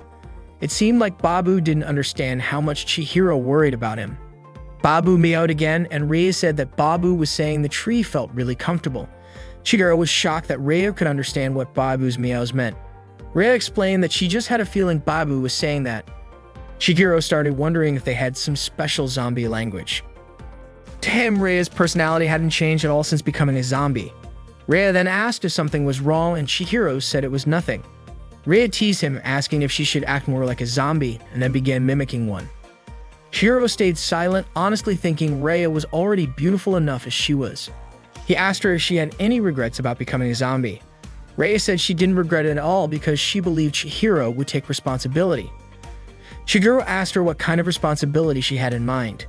It seemed like Babu didn't understand how much Chihiro worried about him. Babu meowed again, and Rhea said that Babu was saying the tree felt really comfortable. Chihiro was shocked that Rhea could understand what Babu's meows meant. Rhea explained that she just had a feeling Babu was saying that. Shigeru started wondering if they had some special zombie language. To him, Rhea's personality hadn't changed at all since becoming a zombie. Rhea then asked if something was wrong, and Chihiro said it was nothing. Rhea teased him, asking if she should act more like a zombie, and then began mimicking one. Chihiro stayed silent, honestly thinking Rhea was already beautiful enough as she was. He asked her if she had any regrets about becoming a zombie. Rhea said she didn't regret it at all because she believed Chihiro would take responsibility. Chihiro asked her what kind of responsibility she had in mind.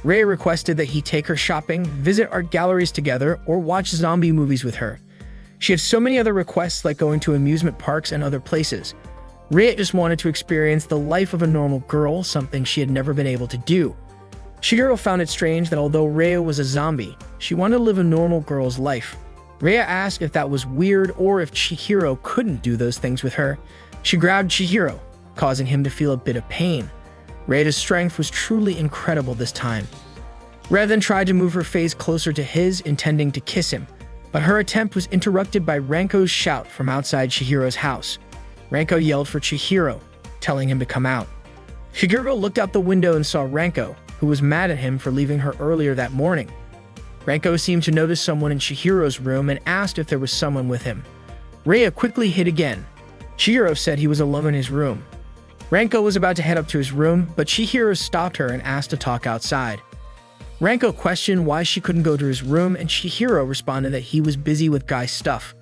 Rhea requested that he take her shopping, visit art galleries together, or watch zombie movies with her. She had so many other requests like going to amusement parks and other places. Rhea just wanted to experience the life of a normal girl, something she had never been able to do. Chihiro found it strange that although Rhea was a zombie, she wanted to live a normal girl's life. Rhea asked if that was weird or if Chihiro couldn't do those things with her. She grabbed Chihiro, causing him to feel a bit of pain. Rhea's strength was truly incredible this time. Rhea then tried to move her face closer to his, intending to kiss him, but her attempt was interrupted by Ranko's shout from outside Chihiro's house. Ranko yelled for Chihiro, telling him to come out. Chihiro looked out the window and saw Ranko, who was mad at him for leaving her earlier that morning. Ranko seemed to notice someone in Chihiro's room and asked if there was someone with him. Rhea quickly hid again. Chihiro said he was alone in his room. Ranko was about to head up to his room, but Chihiro stopped her and asked to talk outside. Ranko questioned why she couldn't go to his room, and Chihiro responded that he was busy with guy stuff.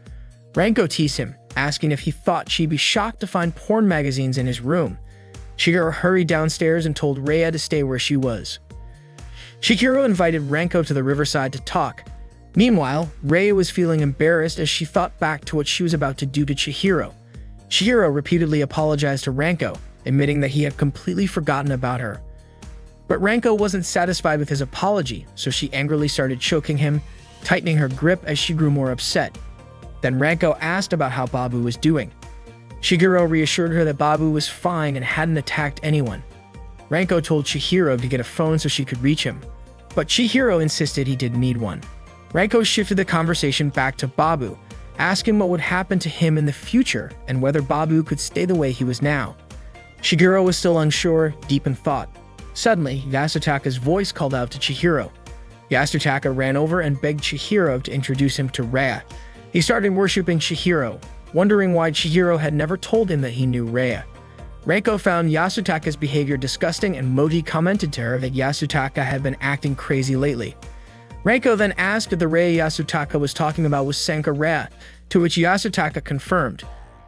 Ranko teased him, asking if he thought she'd be shocked to find porn magazines in his room. Chihiro hurried downstairs and told Rhea to stay where she was. Chihiro invited Ranko to the riverside to talk. Meanwhile, Rhea was feeling embarrassed as she thought back to what she was about to do to Chihiro. Chihiro repeatedly apologized to Ranko, admitting that he had completely forgotten about her. But Ranko wasn't satisfied with his apology, so she angrily started choking him, tightening her grip as she grew more upset. Then Ranko asked about how Babu was doing. Chihiro reassured her that Babu was fine and hadn't attacked anyone. Ranko told Chihiro to get a phone so she could reach him, but Chihiro insisted he didn't need one. Ranko shifted the conversation back to Babu, asking what would happen to him in the future and whether Babu could stay the way he was now. Chihiro was still unsure, deep in thought. Suddenly, Yasutaka's voice called out to Chihiro. Yasutaka ran over and begged Chihiro to introduce him to Rhea. He started worshipping Chihiro, wondering why Chihiro had never told him that he knew Rhea. Ranko found Yasutaka's behavior disgusting, and Moji commented to her that Yasutaka had been acting crazy lately. Ranko then asked if the Rhea Yasutaka was talking about was Senka Rhea, to which Yasutaka confirmed.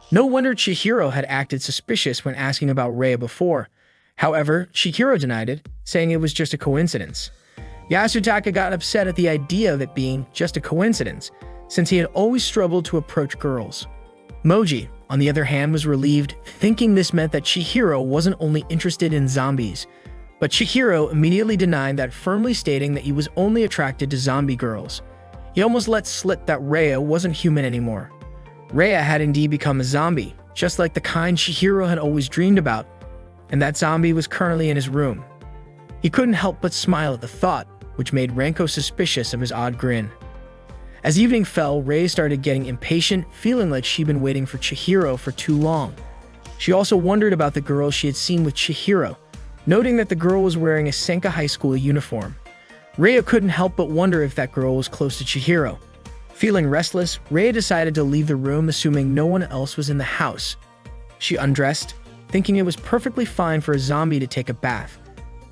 No wonder Chihiro had acted suspicious when asking about Rhea before. However, Chihiro denied it, saying it was just a coincidence. Yasutaka got upset at the idea of it being just a coincidence, since he had always struggled to approach girls. Moji, on the other hand, was relieved, thinking this meant that Chihiro wasn't only interested in zombies. But Chihiro immediately denied that, firmly stating that he was only attracted to zombie girls. He almost let slip that Rhea wasn't human anymore. Rhea had indeed become a zombie, just like the kind Chihiro had always dreamed about, and that zombie was currently in his room. He couldn't help but smile at the thought, which made Ranko suspicious of his odd grin. As evening fell, Rhea started getting impatient, feeling like she'd been waiting for Chihiro for too long. She also wondered about the girl she had seen with Chihiro, noting that the girl was wearing a Senka High School uniform. Rhea couldn't help but wonder if that girl was close to Chihiro. Feeling restless, Rhea decided to leave the room, assuming no one else was in the house. She undressed, thinking it was perfectly fine for a zombie to take a bath.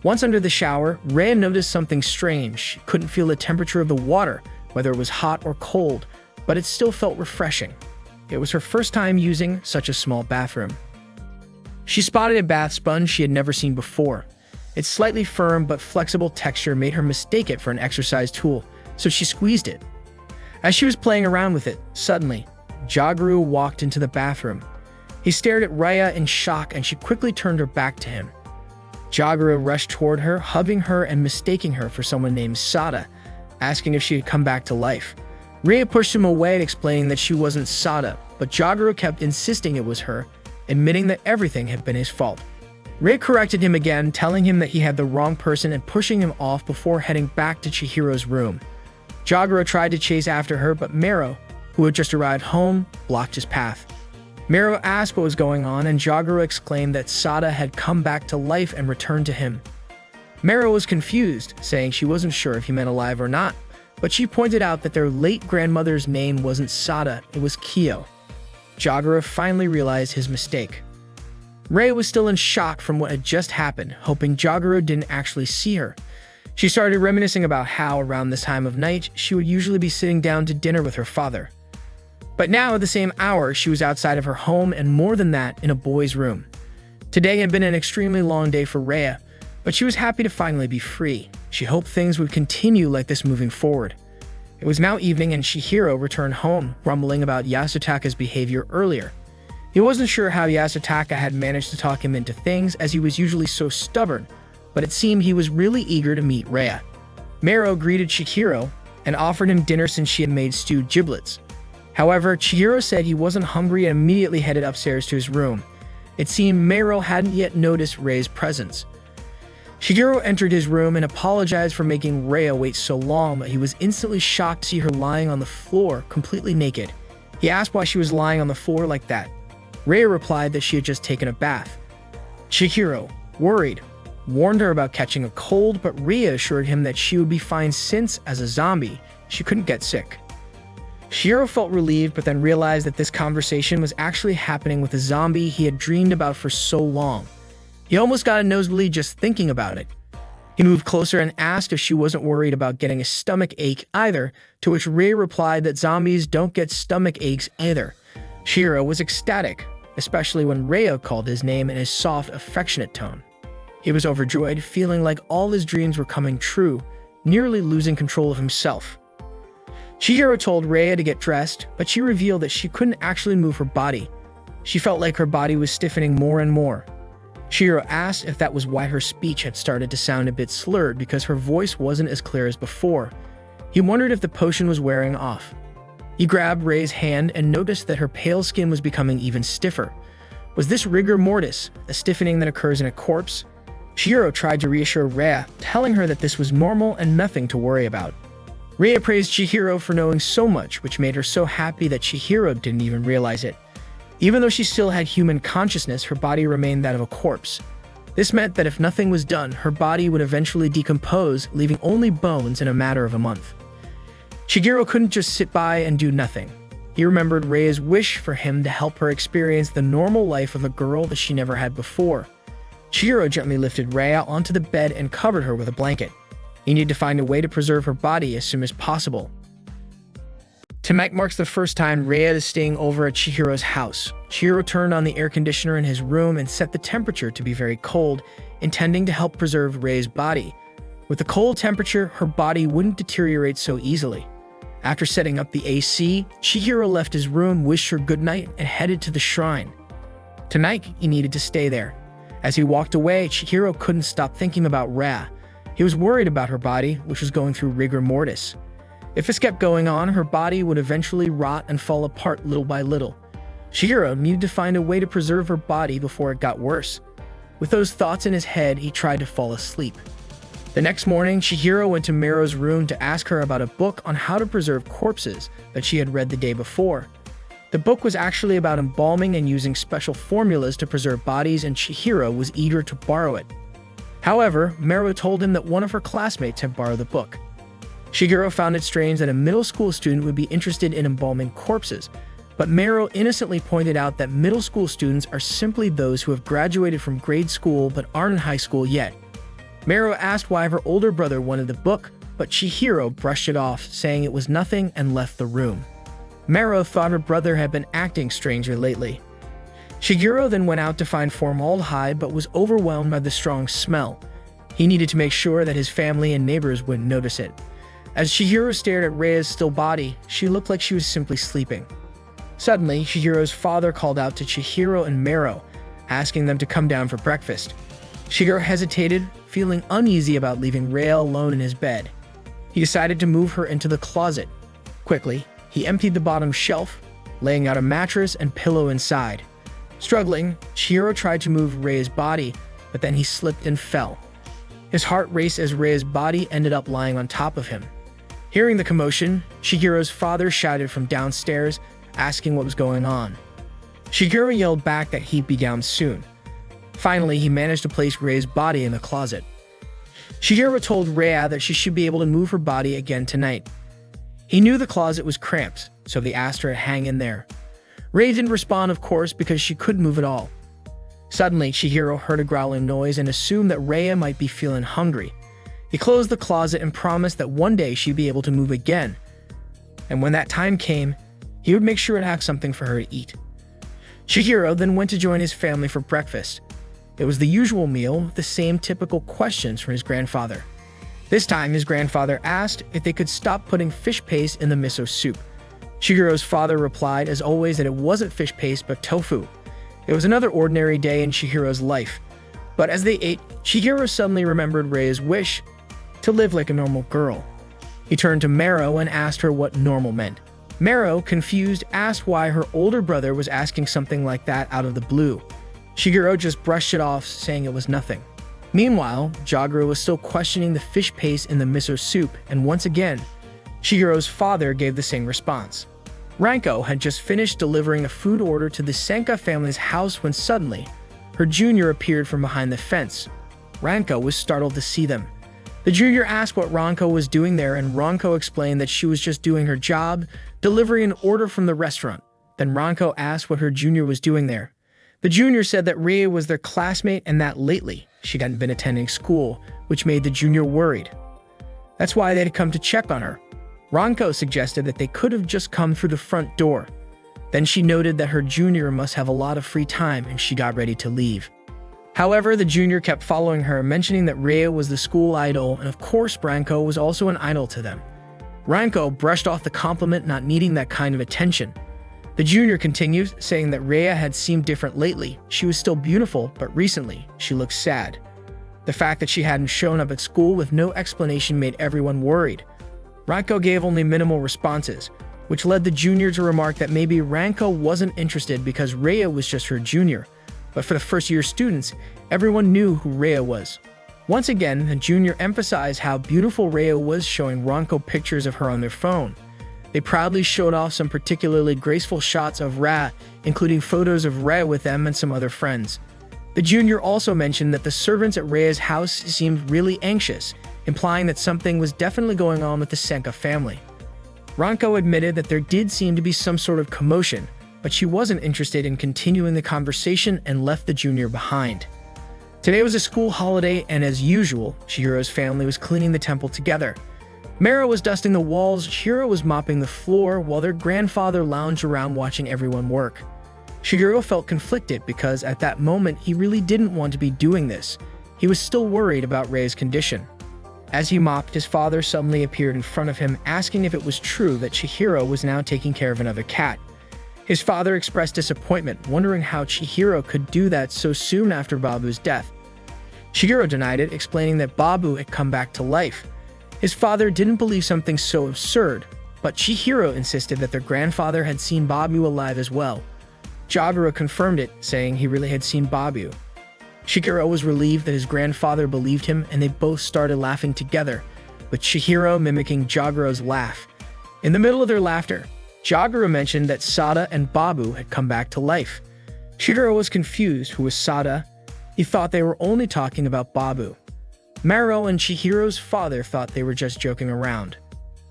Once under the shower, Rhea noticed something strange. She couldn't feel the temperature of the water, whether it was hot or cold, but it still felt refreshing. It was her first time using such a small bathroom. She spotted a bath sponge she had never seen before. Its slightly firm but flexible texture made her mistake it for an exercise tool, so she squeezed it. As she was playing around with it, suddenly, Jaguru walked into the bathroom. He stared at Rhea in shock, and she quickly turned her back to him. Jaguru rushed toward her, hugging her and mistaking her for someone named Sada, asking if she had come back to life. Rhea pushed him away, explaining that she wasn't Sada, but Jaguru kept insisting it was her, admitting that everything had been his fault. Rhea corrected him again, telling him that he had the wrong person and pushing him off before heading back to Chihiro's room. Jaguru tried to chase after her, but Mero, who had just arrived home, blocked his path. Mero asked what was going on, and Jaguru exclaimed that Sada had come back to life and returned to him. Mero was confused, saying she wasn't sure if he meant alive or not, but she pointed out that their late grandmother's name wasn't Sada, it was Kyo. Jaguru finally realized his mistake. Rhea was still in shock from what had just happened, hoping Jagero didn't actually see her. She started reminiscing about how, around this time of night, she would usually be sitting down to dinner with her father. But now, at the same hour, she was outside of her home and, more than that, in a boy's room. Today had been an extremely long day for Rhea, but she was happy to finally be free. She hoped things would continue like this moving forward. It was now evening and Chihiro returned home, grumbling about Yasutaka's behavior earlier. He wasn't sure how Yasutaka had managed to talk him into things, as he was usually so stubborn, but it seemed he was really eager to meet Rhea. Mero greeted Chihiro and offered him dinner since she had made stewed giblets. However, Chihiro said he wasn't hungry and immediately headed upstairs to his room. It seemed Mero hadn't yet noticed Rhea's presence. Chihiro entered his room and apologized for making Rhea wait so long, but he was instantly shocked to see her lying on the floor, completely naked. He asked why she was lying on the floor like that. Rhea replied that she had just taken a bath. Chihiro, worried, warned her about catching a cold, but Rhea assured him that she would be fine since, as a zombie, she couldn't get sick. Chihiro felt relieved, but then realized that this conversation was actually happening with a zombie he had dreamed about for so long. He almost got a nosebleed just thinking about it. He moved closer and asked if she wasn't worried about getting a stomach ache either, to which Rhea replied that zombies don't get stomach aches either. Chihiro was ecstatic, especially when Rhea called his name in his soft, affectionate tone. He was overjoyed, feeling like all his dreams were coming true, nearly losing control of himself. Chihiro told Rhea to get dressed, but she revealed that she couldn't actually move her body. She felt like her body was stiffening more and more. Chihiro asked if that was why her speech had started to sound a bit slurred, because her voice wasn't as clear as before. He wondered if the potion was wearing off. He grabbed Rhea's hand and noticed that her pale skin was becoming even stiffer. Was this rigor mortis, a stiffening that occurs in a corpse? Chihiro tried to reassure Rhea, telling her that this was normal and nothing to worry about. Rhea praised Chihiro for knowing so much, which made her so happy that Chihiro didn't even realize it. Even though she still had human consciousness, her body remained that of a corpse. This meant that if nothing was done, her body would eventually decompose, leaving only bones in a matter of a month. Chihiro couldn't just sit by and do nothing. He remembered Rhea's wish for him to help her experience the normal life of a girl that she never had before. Chihiro gently lifted Rhea onto the bed and covered her with a blanket. He needed to find a way to preserve her body as soon as possible. Tonight marks the first time Rhea is staying over at Chihiro's house. Chihiro turned on the air conditioner in his room and set the temperature to be very cold, intending to help preserve Rhea's body. With the cold temperature, her body wouldn't deteriorate so easily. After setting up the AC, Chihiro left his room, wished her goodnight, and headed to the shrine. Tonight, he needed to stay there. As he walked away, Chihiro couldn't stop thinking about Rhea. He was worried about her body, which was going through rigor mortis. If this kept going on, her body would eventually rot and fall apart little by little. Chihiro needed to find a way to preserve her body before it got worse. With those thoughts in his head, he tried to fall asleep. The next morning, Chihiro went to Mero's room to ask her about a book on how to preserve corpses that she had read the day before. The book was actually about embalming and using special formulas to preserve bodies, and Chihiro was eager to borrow it. However, Mero told him that one of her classmates had borrowed the book. Chihiro found it strange that a middle school student would be interested in embalming corpses, but Mero innocently pointed out that middle school students are simply those who have graduated from grade school but aren't in high school yet. Mero asked why her older brother wanted the book, but Chihiro brushed it off, saying it was nothing, and left the room. Mero thought her brother had been acting strangely lately. Chihiro then went out to find formaldehyde, but was overwhelmed by the strong smell. He needed to make sure that his family and neighbors wouldn't notice it. As Chihiro stared at Rhea's still body, she looked like she was simply sleeping. Suddenly, Chihiro's father called out to Chihiro and Mero, asking them to come down for breakfast. Chihiro hesitated, feeling uneasy about leaving Rhea alone in his bed. He decided to move her into the closet. Quickly, he emptied the bottom shelf, laying out a mattress and pillow inside. Struggling, Chihiro tried to move Rhea's body, but then he slipped and fell. His heart raced as Rhea's body ended up lying on top of him. Hearing the commotion, Chihiro's father shouted from downstairs, asking what was going on. Chihiro yelled back that he'd be down soon. Finally, he managed to place Rhea's body in the closet. Chihiro told Rhea that she should be able to move her body again tonight. He knew the closet was cramped, so they asked her to hang in there. Rhea didn't respond, of course, because she couldn't move at all. Suddenly, Chihiro heard a growling noise and assumed that Rhea might be feeling hungry. He closed the closet and promised that one day she'd be able to move again. And when that time came, he would make sure to have something for her to eat. Chihiro then went to join his family for breakfast. It was the usual meal with the same typical questions from his grandfather. This time, his grandfather asked if they could stop putting fish paste in the miso soup. Chihiro's father replied, as always, that it wasn't fish paste but tofu. It was another ordinary day in Chihiro's life. But as they ate, Chihiro suddenly remembered Rhea's wish to live like a normal girl. He turned to Mero and asked her what normal meant. Mero, confused, asked why her older brother was asking something like that out of the blue. Chihiro just brushed it off, saying it was nothing. Meanwhile, Jagura was still questioning the fish paste in the miso soup, and once again, Chihiro's father gave the same response. Ranko had just finished delivering a food order to the Senka family's house when suddenly, her junior appeared from behind the fence. Ranko was startled to see them. The junior asked what Ranko was doing there, and Ranko explained that she was just doing her job, delivering an order from the restaurant. Then Ranko asked what her junior was doing there. The junior said that Rhea was their classmate and that lately she hadn't been attending school, which made the junior worried. That's why they'd come to check on her. Ranko suggested that they could have just come through the front door. Then she noted that her junior must have a lot of free time and she got ready to leave. However, the junior kept following her, mentioning that Rhea was the school idol and of course Ranko was also an idol to them. Ranko brushed off the compliment, not needing that kind of attention. The junior continues, saying that Rhea had seemed different lately. She was still beautiful, but recently she looked sad. The fact that she hadn't shown up at school with no explanation made everyone worried. Ranko gave only minimal responses, which led the junior to remark that maybe Ranko wasn't interested because Rhea was just her junior. But for the first-year students, everyone knew who Rhea was. Once again, the junior emphasized how beautiful Rhea was, showing Ranko pictures of her on their phone. They proudly showed off some particularly graceful shots of Rhea, including photos of Rhea with them and some other friends. The junior also mentioned that the servants at Rhea's house seemed really anxious, implying that something was definitely going on with the Senka family. Ranko admitted that there did seem to be some sort of commotion, but she wasn't interested in continuing the conversation and left the junior behind. Today was a school holiday, and as usual, Chihiro's family was cleaning the temple together. Mero was dusting the walls, Chihiro was mopping the floor, while their grandfather lounged around watching everyone work. Chihiro felt conflicted because at that moment he really didn't want to be doing this. He was still worried about Rhea's condition. As he mopped, his father suddenly appeared in front of him, asking if it was true that Chihiro was now taking care of another cat. His father expressed disappointment, wondering how Chihiro could do that so soon after Babu's death. Chihiro denied it, explaining that Babu had come back to life. His father didn't believe something so absurd, but Chihiro insisted that their grandfather had seen Babu alive as well. Jagura confirmed it, saying he really had seen Babu. Chihiro was relieved that his grandfather believed him, and they both started laughing together, with Chihiro mimicking Jagura's laugh. In the middle of their laughter, Jagura mentioned that Sada and Babu had come back to life. Chihiro was confused who was Sada. He thought they were only talking about Babu. Mero and Chihiro's father thought they were just joking around.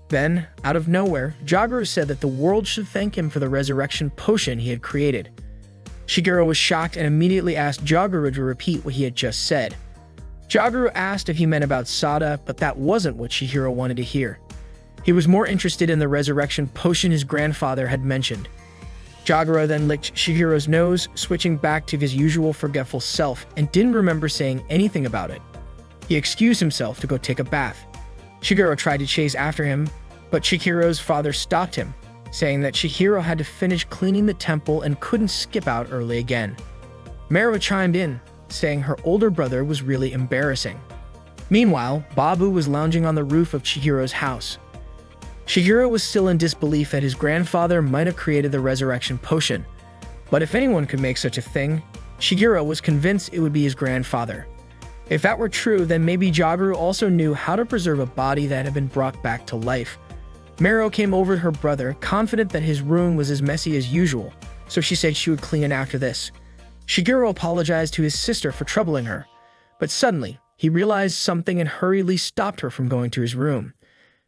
Then, out of nowhere, Jagura said that the world should thank him for the resurrection potion he had created. Chihiro was shocked and immediately asked Jagura to repeat what he had just said. Jagura asked if he meant about Sada, but that wasn't what Chihiro wanted to hear. He was more interested in the resurrection potion his grandfather had mentioned. Jagura then licked Chihiro's nose, switching back to his usual forgetful self, and didn't remember saying anything about it. He excused himself to go take a bath. Chihiro tried to chase after him, but Chihiro's father stopped him, saying that Chihiro had to finish cleaning the temple and couldn't skip out early again. Mero chimed in, saying her older brother was really embarrassing. Meanwhile, Babu was lounging on the roof of Chihiro's house. Chihiro was still in disbelief that his grandfather might have created the resurrection potion. But if anyone could make such a thing, Chihiro was convinced it would be his grandfather. If that were true, then maybe Jagura also knew how to preserve a body that had been brought back to life. Mero came over to her brother, confident that his room was as messy as usual, so she said she would clean it after this. Chihiro apologized to his sister for troubling her, but suddenly, he realized something and hurriedly stopped her from going to his room.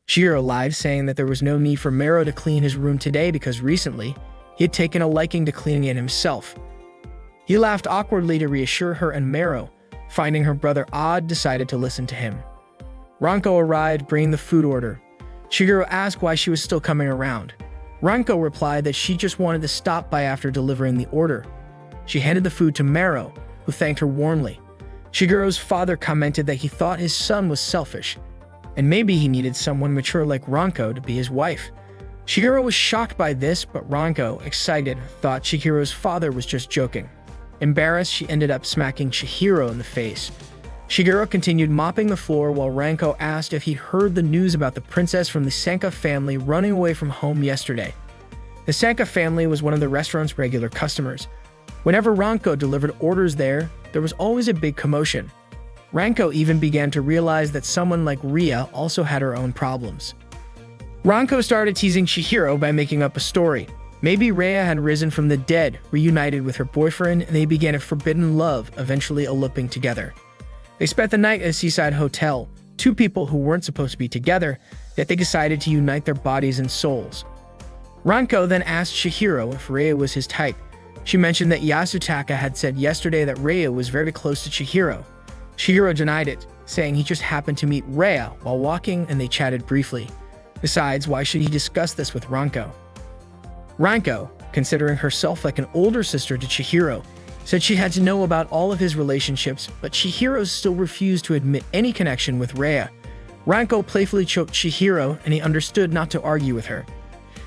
Chihiro lied, saying that there was no need for Mero to clean his room today because recently, he had taken a liking to cleaning it himself. He laughed awkwardly to reassure her, and Mero, finding her brother odd, decided to listen to him. Ranko arrived, bringing the food order. Chihiro asked why she was still coming around. Ranko replied that she just wanted to stop by after delivering the order. She handed the food to Mero, who thanked her warmly. Chihiro's father commented that he thought his son was selfish, and maybe he needed someone mature like Ranko to be his wife. Chihiro was shocked by this, but Ranko, excited, thought Chihiro's father was just joking. Embarrassed, she ended up smacking Chihiro in the face. Chihiro continued mopping the floor while Ranko asked if he heard the news about the princess from the Sanka family running away from home yesterday. The Sanka family was one of the restaurant's regular customers. Whenever Ranko delivered orders there was always a big commotion. Ranko even began to realize that someone like Ria also had her own problems. Ranko started teasing Chihiro by making up a story. Maybe Rhea had risen from the dead, reunited with her boyfriend, and they began a forbidden love, eventually eloping together. They spent the night at a seaside hotel, two people who weren't supposed to be together, yet they decided to unite their bodies and souls. Ranko then asked Chihiro if Rhea was his type. She mentioned that Yasutaka had said yesterday that Rhea was very close to Chihiro. Chihiro denied it, saying he just happened to meet Rhea while walking and they chatted briefly. Besides, why should he discuss this with Ranko? Ranko, considering herself like an older sister to Chihiro, said she had to know about all of his relationships, but Chihiro still refused to admit any connection with Rhea. Ranko playfully choked Chihiro, and he understood not to argue with her.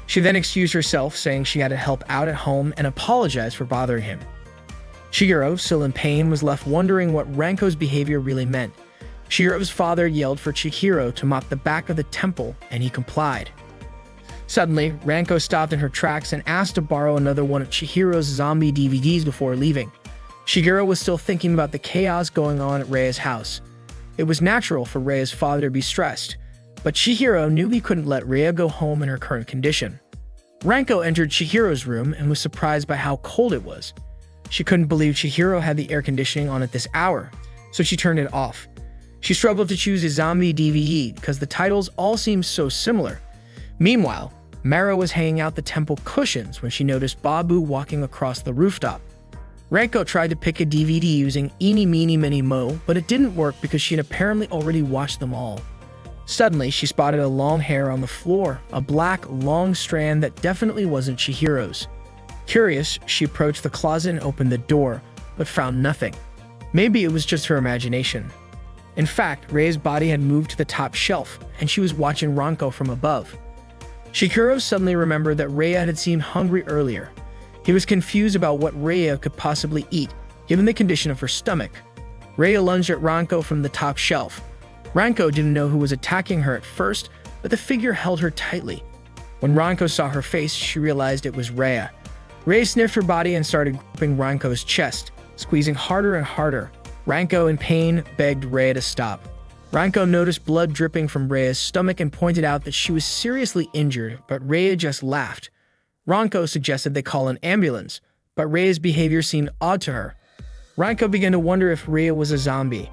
She then excused herself, saying she had to help out at home and apologized for bothering him. Chihiro, still in pain, was left wondering what Ranko's behavior really meant. Chihiro's father yelled for Chihiro to mop the back of the temple, and he complied. Suddenly, Ranko stopped in her tracks and asked to borrow another one of Chihiro's zombie DVDs before leaving. Chihiro was still thinking about the chaos going on at Rhea's house. It was natural for Rhea's father to be stressed, but Chihiro knew he couldn't let Rhea go home in her current condition. Ranko entered Chihiro's room and was surprised by how cold it was. She couldn't believe Chihiro had the air conditioning on at this hour, so she turned it off. She struggled to choose a zombie DVD because the titles all seemed so similar. Meanwhile, Mara was hanging out the temple cushions when she noticed Babu walking across the rooftop. Ranko tried to pick a DVD using Eeny Meeny Miny Mo, but it didn't work because she had apparently already watched them all. Suddenly, she spotted a long hair on the floor, a black, long strand that definitely wasn't Chihiro's. Curious, she approached the closet and opened the door, but found nothing. Maybe it was just her imagination. In fact, Rhea's body had moved to the top shelf, and she was watching Ranko from above. Chihiro suddenly remembered that Rhea had seemed hungry earlier. He was confused about what Rhea could possibly eat, given the condition of her stomach. Rhea lunged at Ranko from the top shelf. Ranko didn't know who was attacking her at first, but the figure held her tightly. When Ranko saw her face, she realized it was Rhea. Rhea sniffed her body and started gripping Ranko's chest, squeezing harder and harder. Ranko, in pain, begged Rhea to stop. Ranko noticed blood dripping from Rhea's stomach and pointed out that she was seriously injured, but Rhea just laughed. Ranko suggested they call an ambulance, but Rhea's behavior seemed odd to her. Ranko began to wonder if Rhea was a zombie.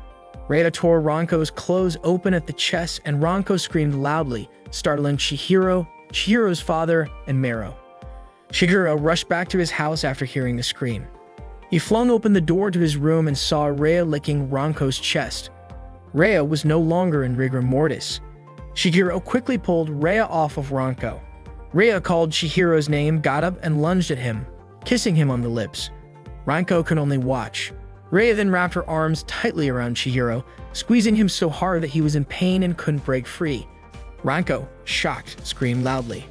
Rhea tore Ranko's clothes open at the chest, and Ranko screamed loudly, startling Chihiro, Chihiro's father, and Mero. Chihiro rushed back to his house after hearing the scream. He flung open the door to his room and saw Rhea licking Ranko's chest. Rhea was no longer in rigor mortis. Chihiro quickly pulled Rhea off of Ranko. Rhea called Chihiro's name, got up, and lunged at him, kissing him on the lips. Ranko could only watch. Rhea then wrapped her arms tightly around Chihiro, squeezing him so hard that he was in pain and couldn't break free. Ranko, shocked, screamed loudly.